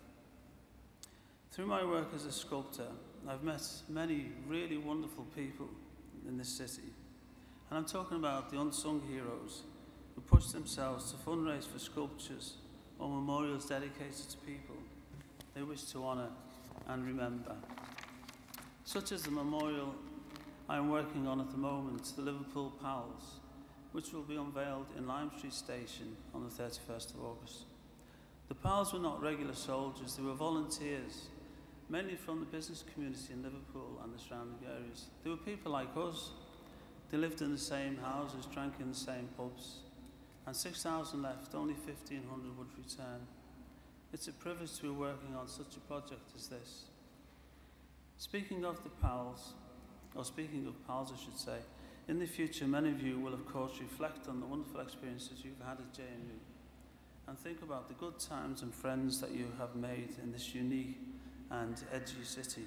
G: Through my work as a sculptor, I've met many really wonderful people in this city. And I'm talking about the unsung heroes who push themselves to fundraise for sculptures or memorials dedicated to people they wish to honour and remember. Such as the memorial I'm working on at the moment, the Liverpool Pals, which will be unveiled in Lime Street Station on the 31st of August. The Pals were not regular soldiers, they were volunteers, mainly from the business community in Liverpool and the surrounding areas. They were people like us. They lived in the same houses, drank in the same pubs, and 6,000 left, only 1,500 would return. It's a privilege to be working on such a project as this. Speaking of the Pals, or speaking of Pals I should say, in the future many of you will of course reflect on the wonderful experiences you've had at JMU and think about the good times and friends that you have made in this unique and edgy city,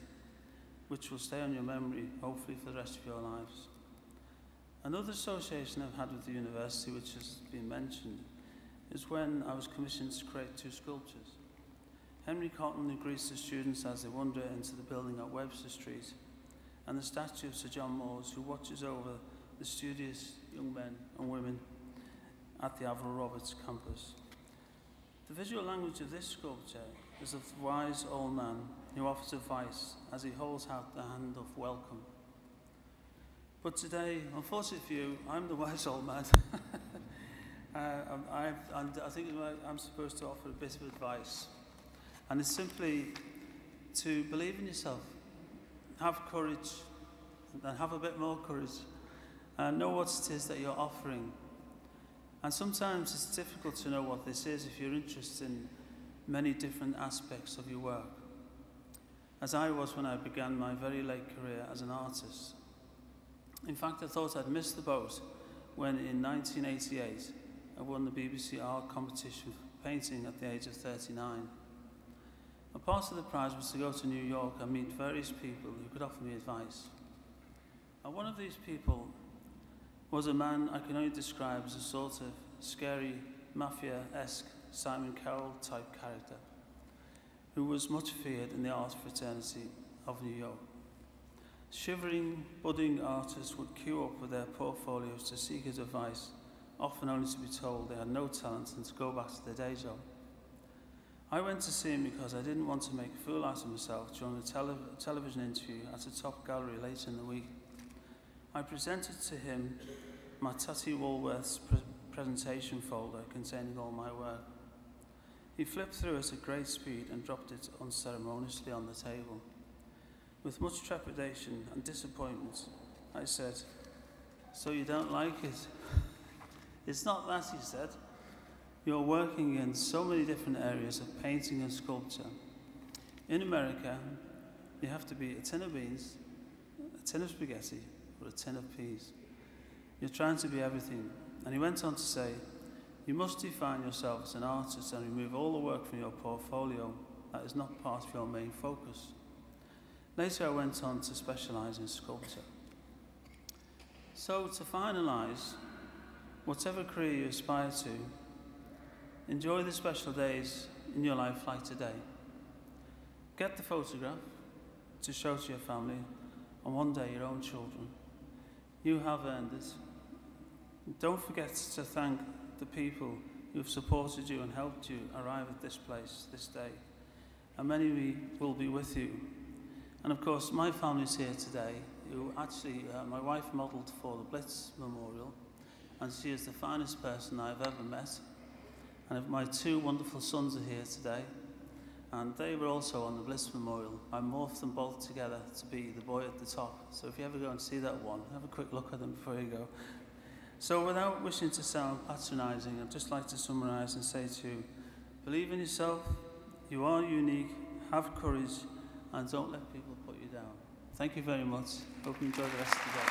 G: which will stay on your memory hopefully for the rest of your lives. Another association I've had with the university, which has been mentioned, is when I was commissioned to create 2 sculptures. Henry Cotton, who greets the students as they wander into the building at Webster Street, and the statue of Sir John Moores, who watches over the studious young men and women at the Avril Roberts campus. The visual language of this sculpture is of the wise old man who offers advice as he holds out the hand of welcome. But today, unfortunately for you, I'm the wise old man. I think I'm supposed to offer a bit of advice. And it's simply to believe in yourself, have courage, and have a bit more courage, and know what it is that you're offering. And sometimes it's difficult to know what this is if you're interested in many different aspects of your work, as I was when I began my very late career as an artist. In fact, I thought I'd missed the boat when in 1988 I won the BBC Art Competition for painting at the age of 39. A part of the prize was to go to New York and meet various people who could offer me advice. And one of these people was a man I can only describe as a sort of scary, mafia-esque Simon Cowell type character, who was much feared in the art fraternity of New York. Shivering, budding artists would queue up with their portfolios to seek his advice, often only to be told they had no talent and to go back to their day job. I went to see him because I didn't want to make a fool out of myself during a television interview at a top gallery later in the week. I presented to him my Tutty Woolworth's presentation folder containing all my work. He flipped through it at great speed and dropped it unceremoniously on the table. With much trepidation and disappointment, I said, "So you don't like it?" "It's not that," he said. "You're working in so many different areas of painting and sculpture. In America, you have to be a tin of beans, a tin of spaghetti, or a tin of peas. You're trying to be everything." And he went on to say, "You must define yourself as an artist and remove all the work from your portfolio that is not part of your main focus." Later I went on to specialise in sculpture. So to finalise, whatever career you aspire to, enjoy the special days in your life like today. Get the photograph to show to your family and one day your own children. You have earned it, Don't forget to thank the people who have supported you and helped you arrive at this place this day. And many will be with you. And of course, my family's here today, who actually, my wife modelled for the Blitz Memorial, and she is the finest person I've ever met. And my two wonderful sons are here today, and they were also on the Blitz Memorial. I morphed them both together to be the boy at the top. So if you ever go and see that one, have a quick look at them before you go. So without wishing to sound patronising, I'd just like to summarise and say to you, believe in yourself, you are unique, have courage, and don't let people put you down. Thank you very much. Hope you enjoy the rest of the day.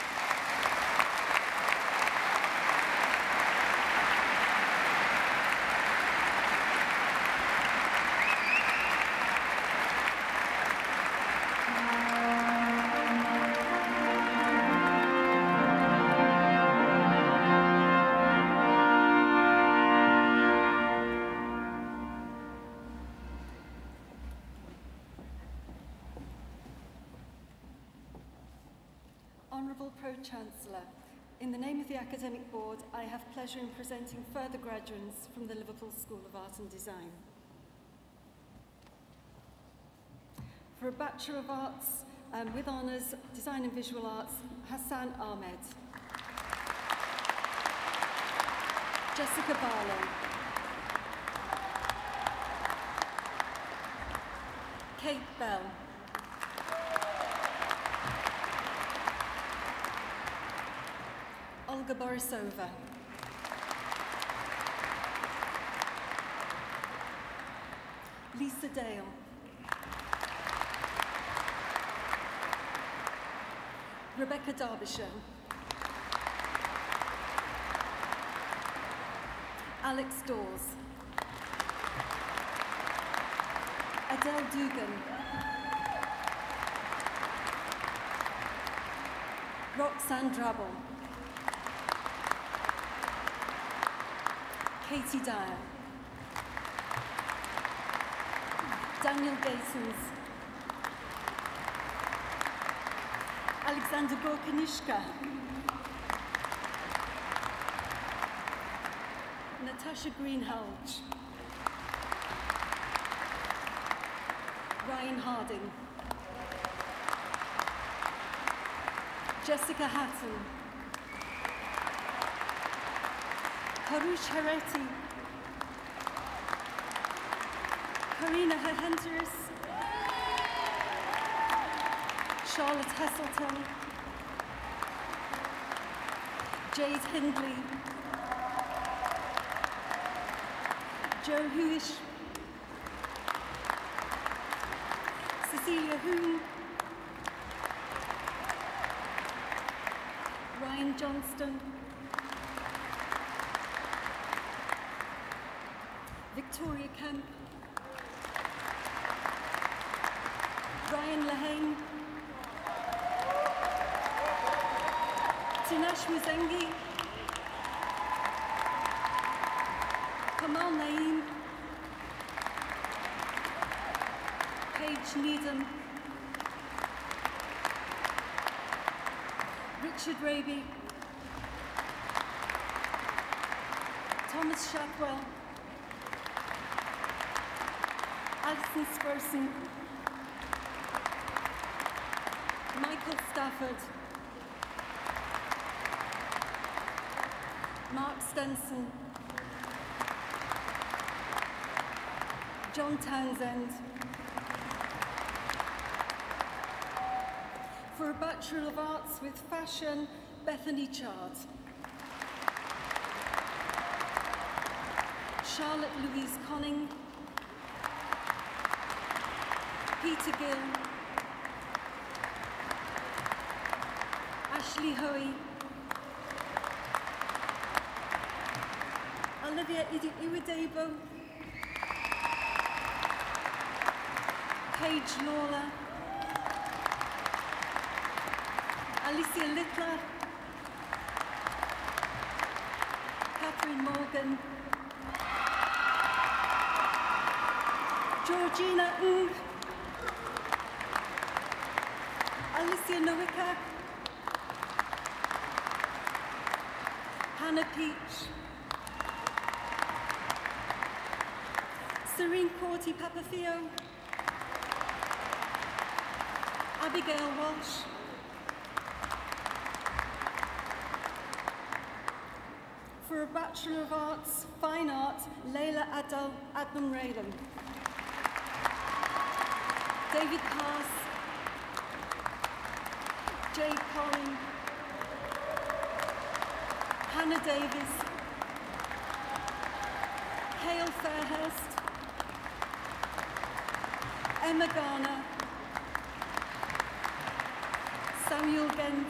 E: Honourable Pro-Chancellor, in the name of the Academic Board, I have pleasure in presenting further graduates from the Liverpool School of Art and Design. For a Bachelor of Arts with honours, Design and Visual Arts, Hassan Ahmed. Jessica Barlow. Kate Bell. Olga Borisova. Lisa Dale. Rebecca Derbyshire. Alex Dawes. Adele Dugan. Roxanne Drabble. Katie Dyer. Daniel Gatens. Alexander Gorkanishka. Natasha Greenhalgh. Ryan Harding. Jessica Hatton. Harush Hareti. Karina Henteris. Charlotte Heselton. Jade Hindley. Joe Huish. Cecilia Hoon. Ryan Johnston. Victoria Kemp. Ryan Lahane. Tinash Muzengi. Kamal Naeem. Paige Needham. Richard Raby. Thomas Shackwell. Alison Spurson. Michael Stafford. Mark Stenson. John Townsend. For a Bachelor of Arts with Fashion, Bethany Chard. Charlotte Louise Conning. Peter Gill. Ashley Hoey. Olivia Iwadebo. Paige Lawler. Alicia Littler. Catherine Morgan. Georgina Ng. Alicia Nowicka. Hannah Peach, Serene Corty Papafio, Abigail Walsh, for a Bachelor of Arts, Fine Art, Leila Adnam Raylan, David Pass, Jade Collin, Hannah Davis, Hale Fairhurst, Emma Garner, Samuel Gent,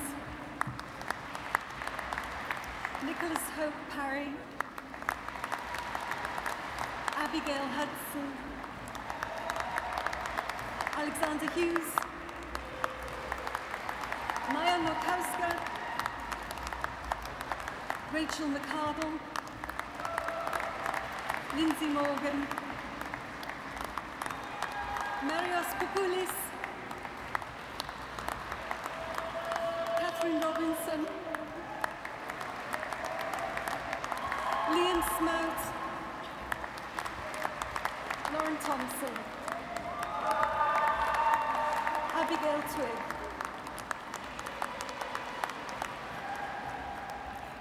E: Nicholas Hope Parry, Abigail Hudson, Alexander Hughes, Maya Nokowska, Rachel McCardle, Lindsay Morgan, Marios Popoulis, Catherine Robinson, Liam Smout, Lauren Thompson, Abigail Twig.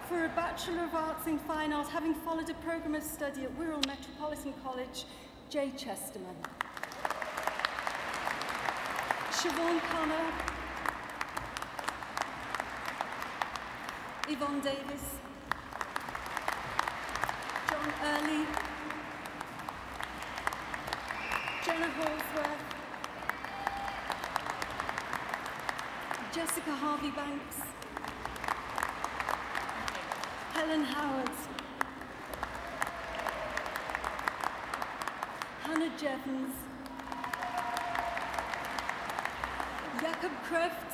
E: For a Bachelor of Arts in Fine Art, having followed a programme of study at Wirral Metropolitan College, Jay Chesterman. Siobhan Connor, Yvonne Davis, John Early, Jenna Holsworth, Jessica Harvey Banks, Helen Howard, Hannah Jevons, Jacob Kreft,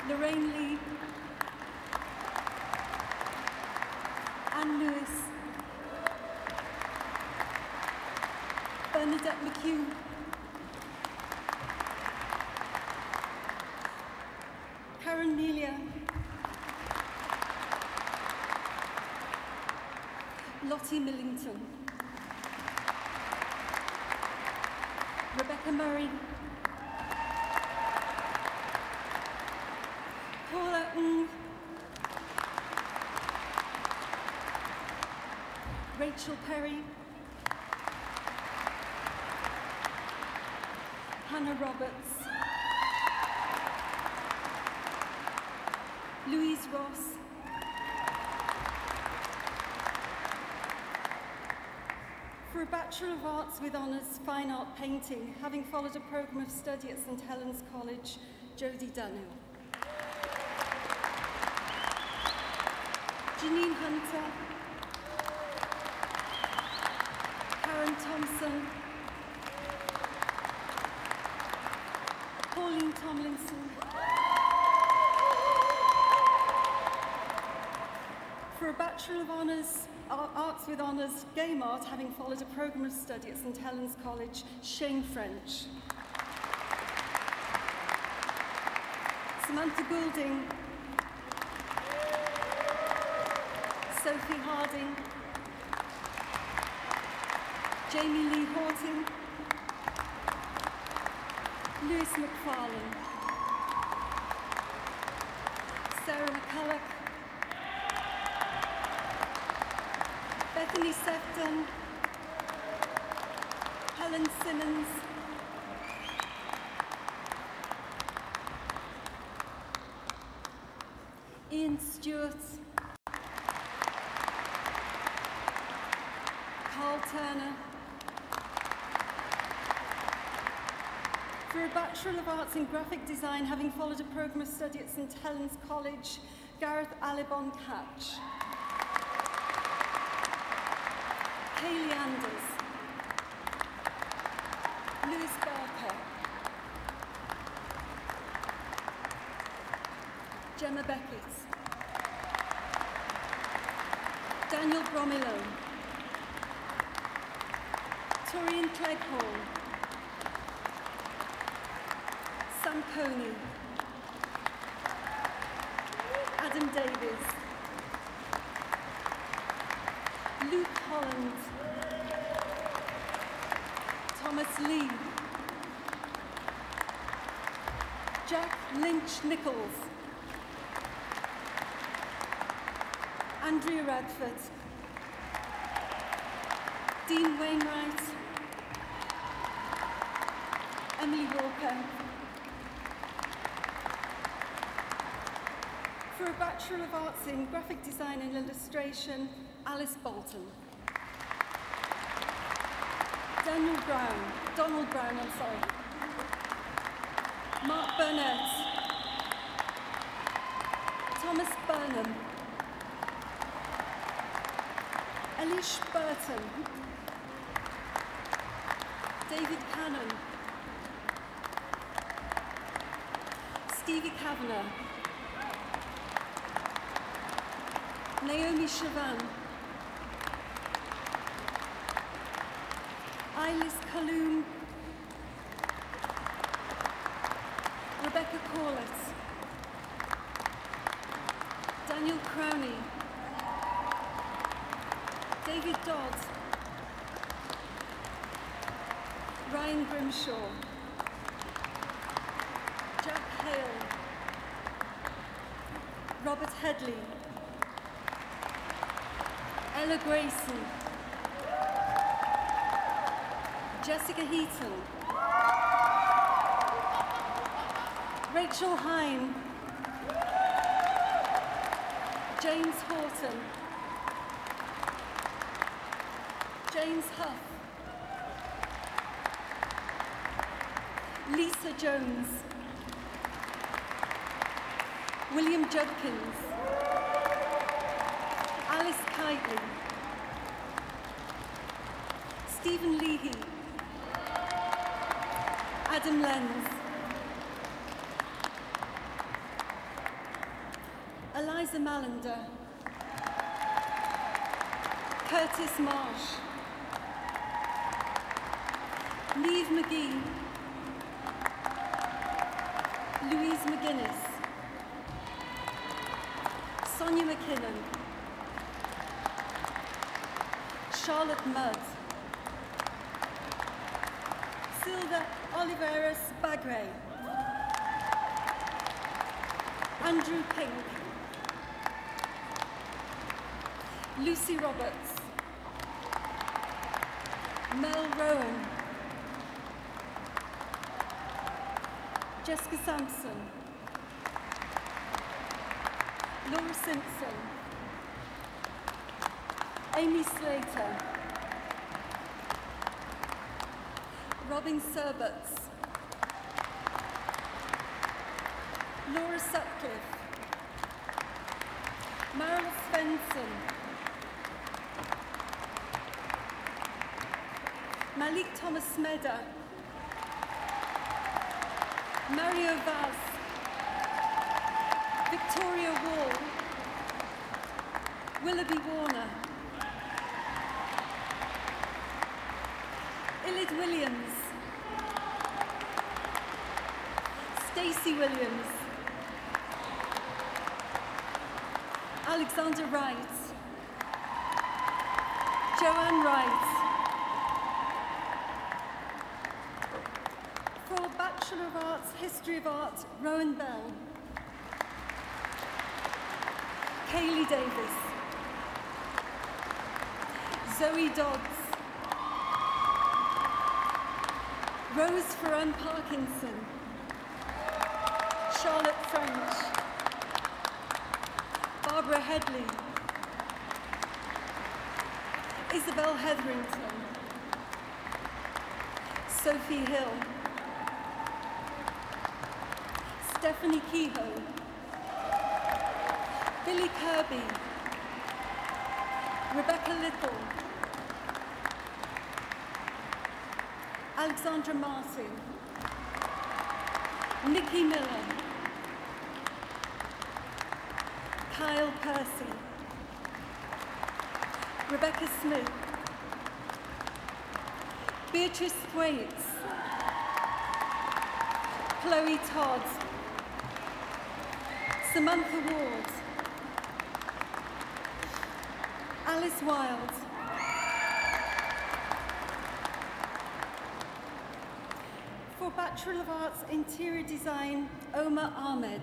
E: Lorraine Lee, Anne Lewis, Bernadette McHugh, Karen Nelia, Lottie Millington, Rebecca Murray, Paula Ng, Rachel Perry, Hannah Roberts, Louise Ross, for a Bachelor of Arts with Honours Fine Art Painting, having followed a programme of study at St Helens College, Jodie Dunnu. Janine Hunter, Karen Thompson, Pauline Tomlinson, for a Bachelor of Honours, Arts with Honours, Game Art, having followed a programme of study at St Helens College, Shane French. Samantha Goulding, Sophie Harding, Jamie Lee Horting, Lewis McFarlane, Sarah McCulloch, Bethany Sefton, Helen Simmons, Ian Stewart, Carl Turner, for a Bachelor of Arts in Graphic Design, having followed a programme of study at St Helens College, Gareth Alibon Catch, Kaylee Anders, Lewis Barker, Gemma Beckett, Daniel Bromilone, Torian Cleghorn, Sam Coney, Davies, Luke Holland, Thomas Lee, Jack Lynch-Nichols, Andrea Radford, Dean Wainwright, Emily Walker. For a Bachelor of Arts in Graphic Design and Illustration, Alice Bolton. Donald Brown, Mark Burnett, Thomas Burnham, Elish Burton, David Cannon, Stevie Kavanagh, Naomi Chavan, Ilis Kaloum, Rebecca Corlett, Daniel Crowney, David Dodd, Ryan Grimshaw, Jack Hale, Robert Headley, Ella Grayson, Jessica Heaton, Rachel Hine, James Horton, James Huff, Lisa Jones, William Judkins, Alice Kitely, Stephen Leahy, Adam Lenz, Eliza Malander, Curtis Marsh, Neve McGee, Louise McGuinness, Sonia McKinnon, Charlotte Mudd, Silva Oliveras Bagre, Andrew Pink, Lucy Roberts, Mel Rowan, Jessica Sampson, Laura Simpson, Amy Slater, Robin Serberts, Laura Sutcliffe, Meryl Svensson, Malik Thomas Smeda, Mario Vaz, Victoria Wall, Willoughby Warner, Illid Williams, Stacey Williams, Alexander Wright, Joanne Wright. For Bachelor of Arts, History of Art, Rowan Bell, Kaylee Davis, Zoe Dodds, Rose Ferran Parkinson, Charlotte French, Barbara Headley, Isabel Hetherington, Sophie Hill, Stephanie Kehoe, Billy Kirby, Rebecca Little, Alexandra Martin, Nikki Miller, Kyle Percy, Rebecca Smith, Beatrice Thwaites, Chloe Todd, Samantha Ward, Alice Wilde. For Bachelor of Arts Interior Design, Omar Ahmed.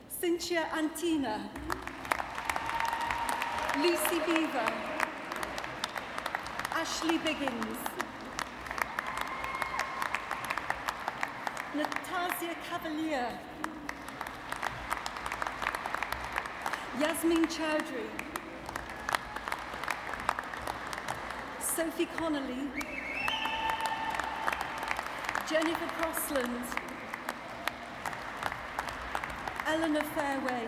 E: Cynthia Antina. Lucy Beaver. Ashley Biggins. Natasha Cavalier. Yasmin Chowdhury. Sophie Connolly. Jennifer Crossland. Eleanor Fairway.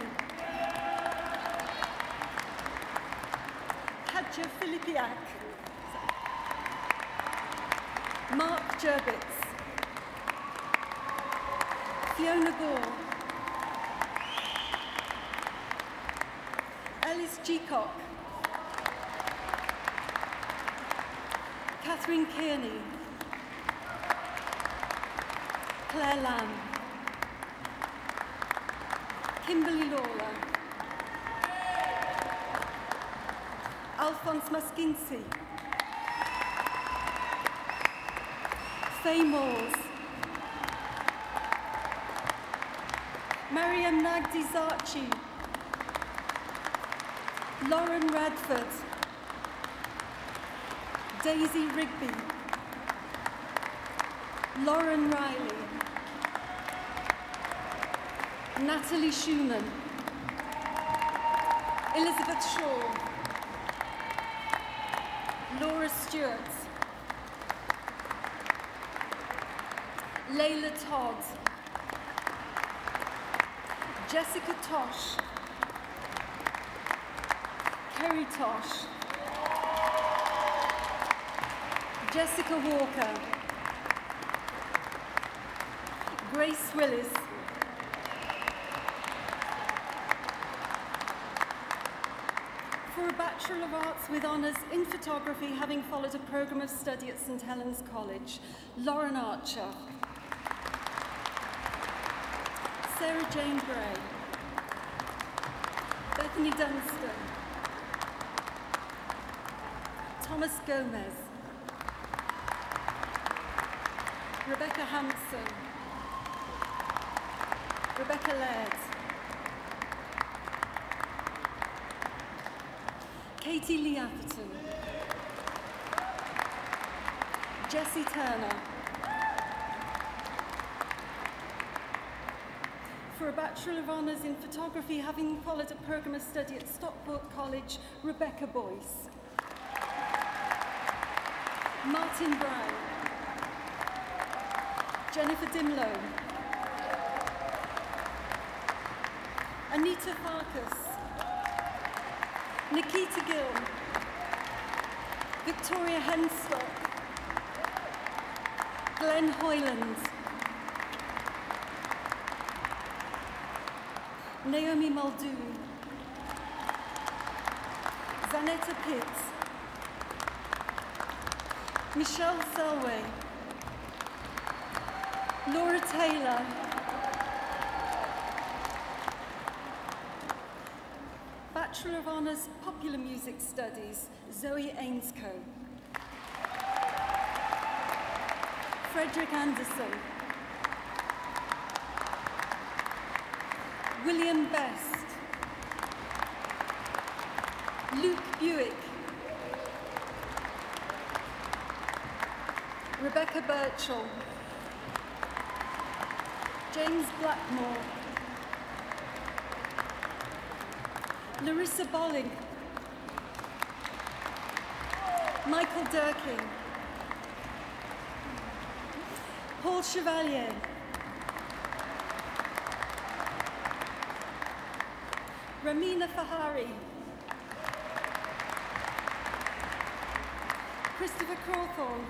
E: Kadja Filipiak. Mark Gerbitz. Fiona Gore. Ellis Geacock. Catherine Kearney. Claire Lamb. Kimberly Lawler. Alphonse Maskinci. Faye Moores. Mariam Nagdi Zarchi. Lauren Radford. Daisy Rigby. Lauren Riley. Natalie Schumann. Elizabeth Shaw. Laura Stewart. Layla Todd. Jessica Tosh. Kerry Tosh. Jessica Walker. Grace Willis. For a Bachelor of Arts with honours in photography, having followed a programme of study at St Helens College, Lauren Archer. Sarah Jane Gray. Bethany Dunstan. Thomas Gomez. Rebecca Hampson. Rebecca Laird. Katie Lee Atherton. Jessie Turner. For a Bachelor of Honours in Photography, having followed a programme of study at Stockport College, Rebecca Boyce. Martin Brown. Jennifer Dimlow. Anita Farkas. Nikita Gill. Victoria Henstock. Glenn Hoyland. Naomi Muldoon. Zanetta Pitt. Michelle Selway. Laura Taylor. Bachelor of Honours Popular Music Studies, Zoe Ainscoe. Frederick Anderson. William Best. Luke Buick. Rebecca Birchall. James Blackmore. Larissa Bolling. Michael Durkin. Paul Chevalier. Ramina Fahari. Christopher Crawthorne.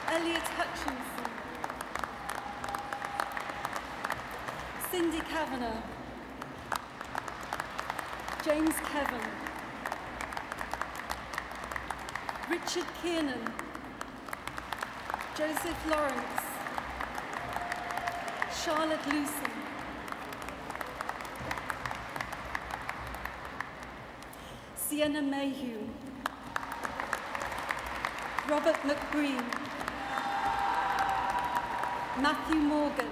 E: Elliot Hutchinson. Cindy Kavanagh. James Kevin. Richard Kiernan. Joseph Lawrence. Charlotte Lucy, Sienna Mayhew, Robert McBreen, Matthew Morgan,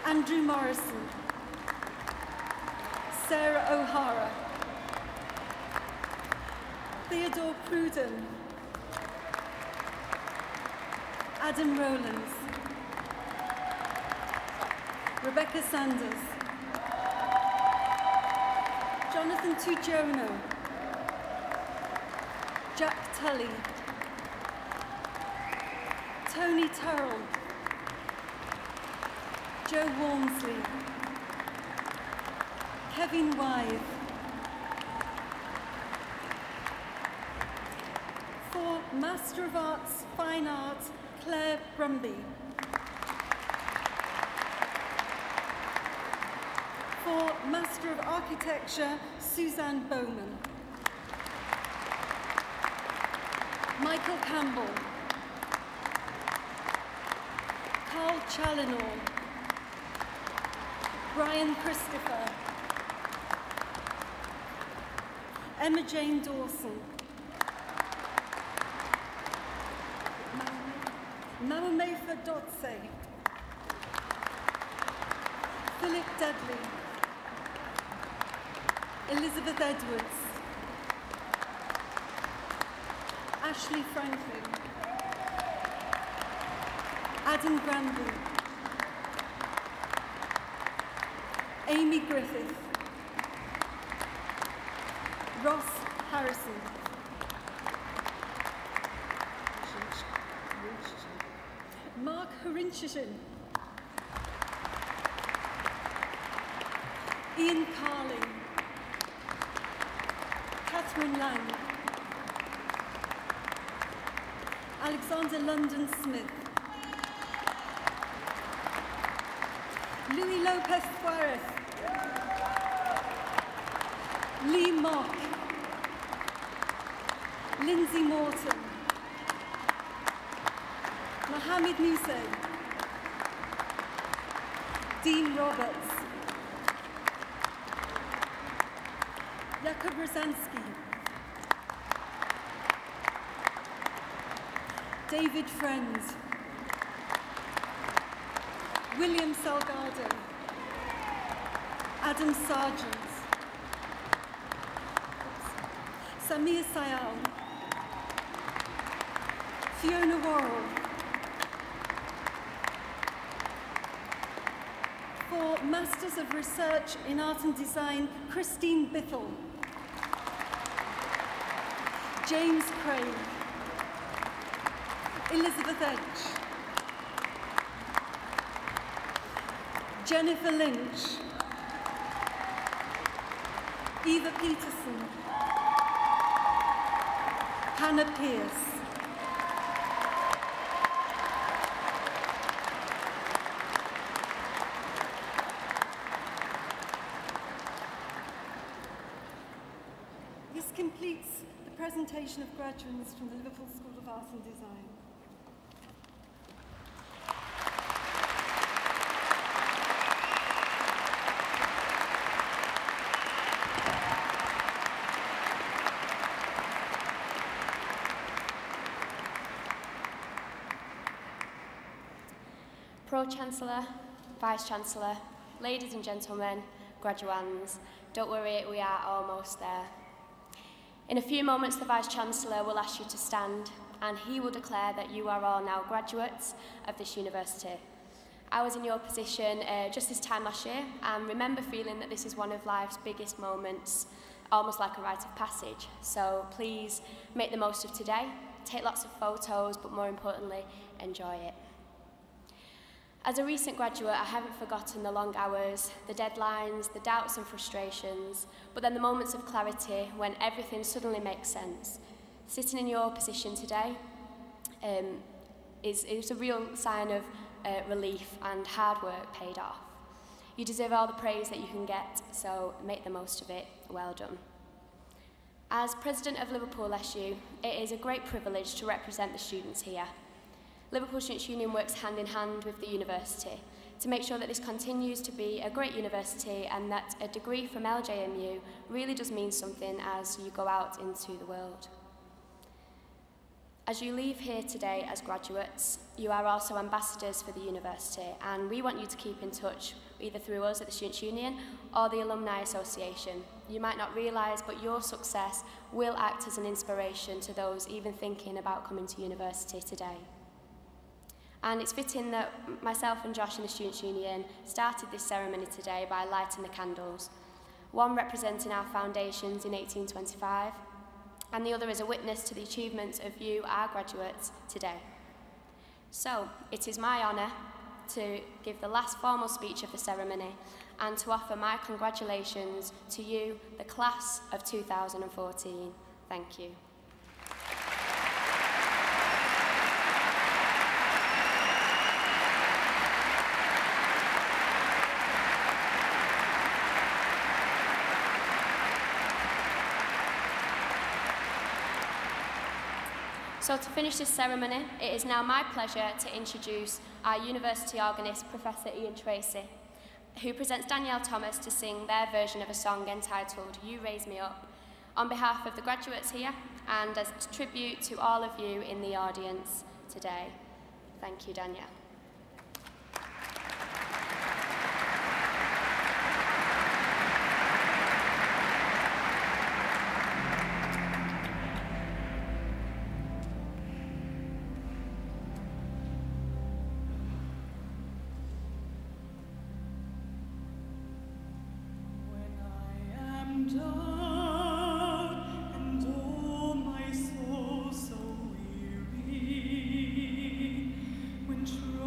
E: Andrew Morrison, Sarah O'Hara, Theodore Pruden, Adam Rowlands, Rebecca Sanders, Jonathan Tujono, Jack Tully, Tony Turrell, Joe Walmsley, Kevin Wythe, for Master of Arts, Fine Arts, Claire Brumby, for Master of Architecture, Suzanne Bowman, Michael Campbell, Carl Challinor, Brian Christopher, Emma Jane Dawson, Mamamefa Dotse, Philip Dudley, Elizabeth Edwards, Ashley Franklin, Adam Granby, Amy Griffith, Ross Harrison, Mark Harinchishin, Ian Carling, Catherine Lang, Alexander London Smith, Louis Lopez Suarez, Lee Mock, Lindsay Morton, Mohammed Nusay, Dean Roberts, Jakub Rosansky, David Friends, William Salgado, Adam Sargent, Samir Sayal, Fiona Worrell, for Masters of Research in Art and Design, Christine Bithell, James Craig, Elizabeth Edge, Jennifer Lynch, Eva Peterson, Hannah Pierce, this completes the presentation of graduates from the Liverpool School of Art and Design.
H: Pro-Chancellor, Vice-Chancellor, ladies and gentlemen, graduands, don't worry, we are almost there. In a few moments, the Vice-Chancellor will ask you to stand, and he will declare that you are all now graduates of this university. I was in your position just this time last year, and remember feeling that this is one of life's biggest moments, almost like a rite of passage. So please make the most of today, take lots of photos, but more importantly, enjoy it. As a recent graduate, I haven't forgotten the long hours, the deadlines, the doubts and frustrations, but then the moments of clarity when everything suddenly makes sense. Sitting in your position today is a real sign of relief and hard work paid off. You deserve all the praise that you can get, so make the most of it. Well done. As President of Liverpool SU, it is a great privilege to represent the students here. Liverpool Students' Union works hand in hand with the university to make sure that this continues to be a great university and that a degree from LJMU really does mean something as you go out into the world. As you leave here today as graduates, you are also ambassadors for the university, and we want you to keep in touch either through us at the Students' Union or the Alumni Association. You might not realise, but your success will act as an inspiration to those even thinking about coming to university today. And it's fitting that myself and Josh in the Students' Union started this ceremony today by lighting the candles, one representing our foundations in 1825, and the other is a witness to the achievements of you, our graduates, today. So, it is my honour to give the last formal speech of the ceremony and to offer my congratulations to you, the class of 2014. Thank you. So to finish this ceremony, it is now my pleasure to introduce our university organist, Professor Ian Tracy, who presents Danielle Thomas to sing their version of a song entitled You Raise Me Up, on behalf of the graduates here and as a tribute to all of you in the audience today. Thank you, Danielle.
I: True.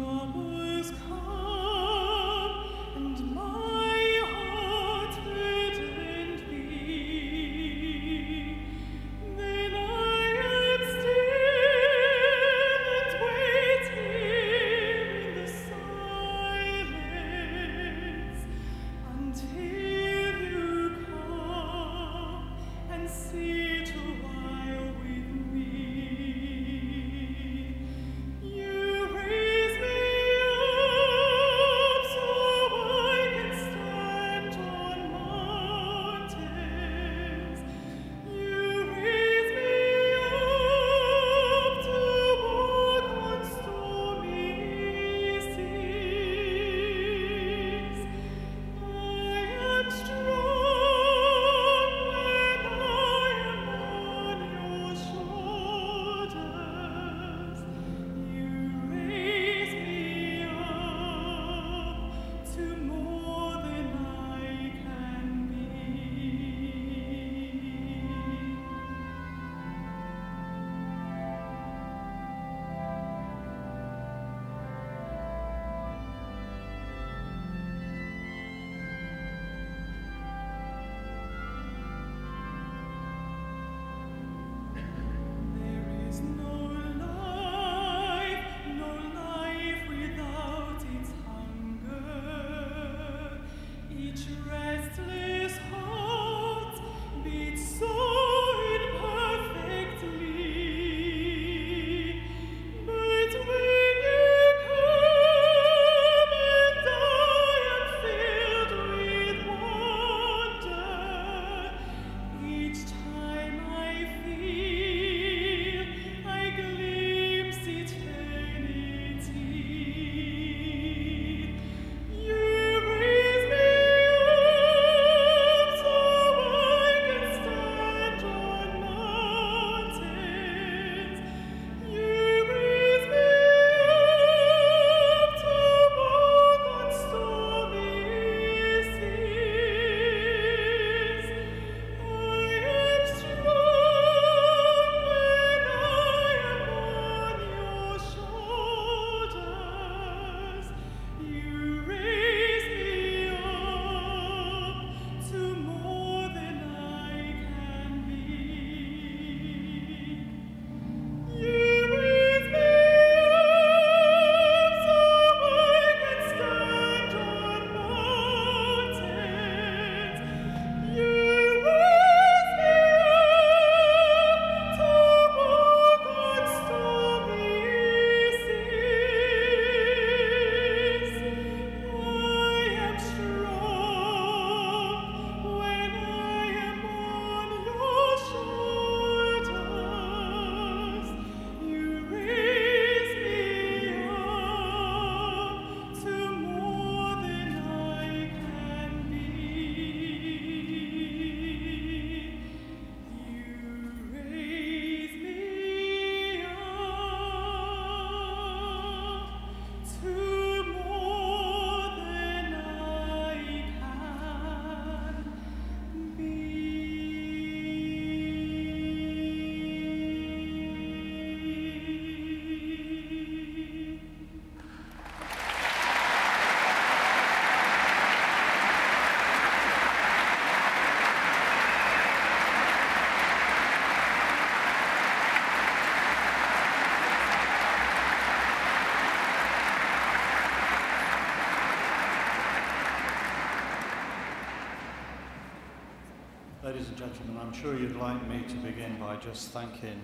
D: Ladies and gentlemen, I'm sure you'd like me to begin by just thanking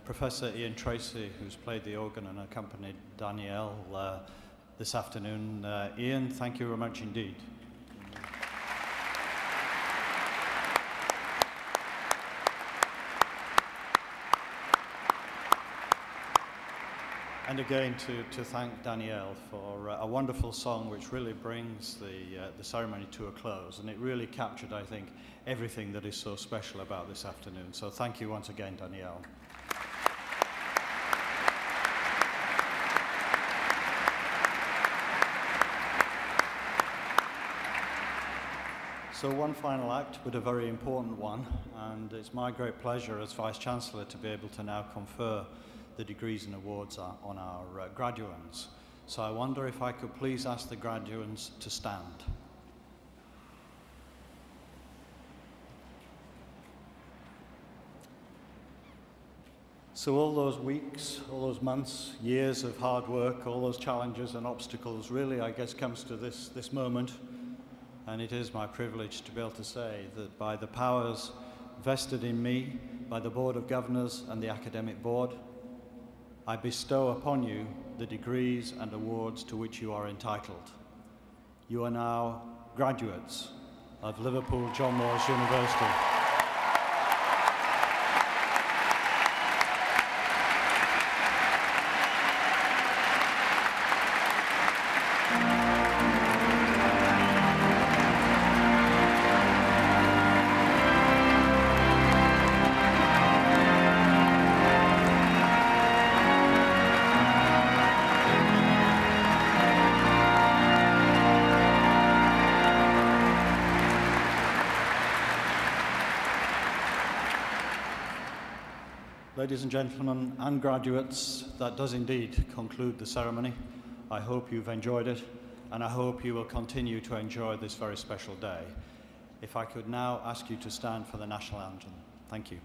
D: Professor Ian Tracy, who's played the organ and accompanied Danielle this afternoon. Ian, thank you very much indeed. And again to thank Danielle for a wonderful song which really brings the ceremony to a close, and it really captured, I think, everything that is so special about this afternoon. So thank you once again, Danielle. So one final act, but a very important one, and it's my great pleasure as Vice-Chancellor to be able to now confer the degrees and awards on our graduands. So I wonder if I could please ask the graduands to stand. So all those weeks, all those months, years of hard work, all those challenges and obstacles really, I guess, comes to this moment. And it is my privilege to be able to say that by the powers vested in me by the Board of Governors and the Academic Board, I bestow upon you the degrees and awards to which you are entitled. You are now graduates of Liverpool John Moores University. Ladies and gentlemen and graduates, that does indeed conclude the ceremony. I hope you've enjoyed it, and I hope you will continue to enjoy this very special day. If I could now ask you to stand for the national anthem. Thank you.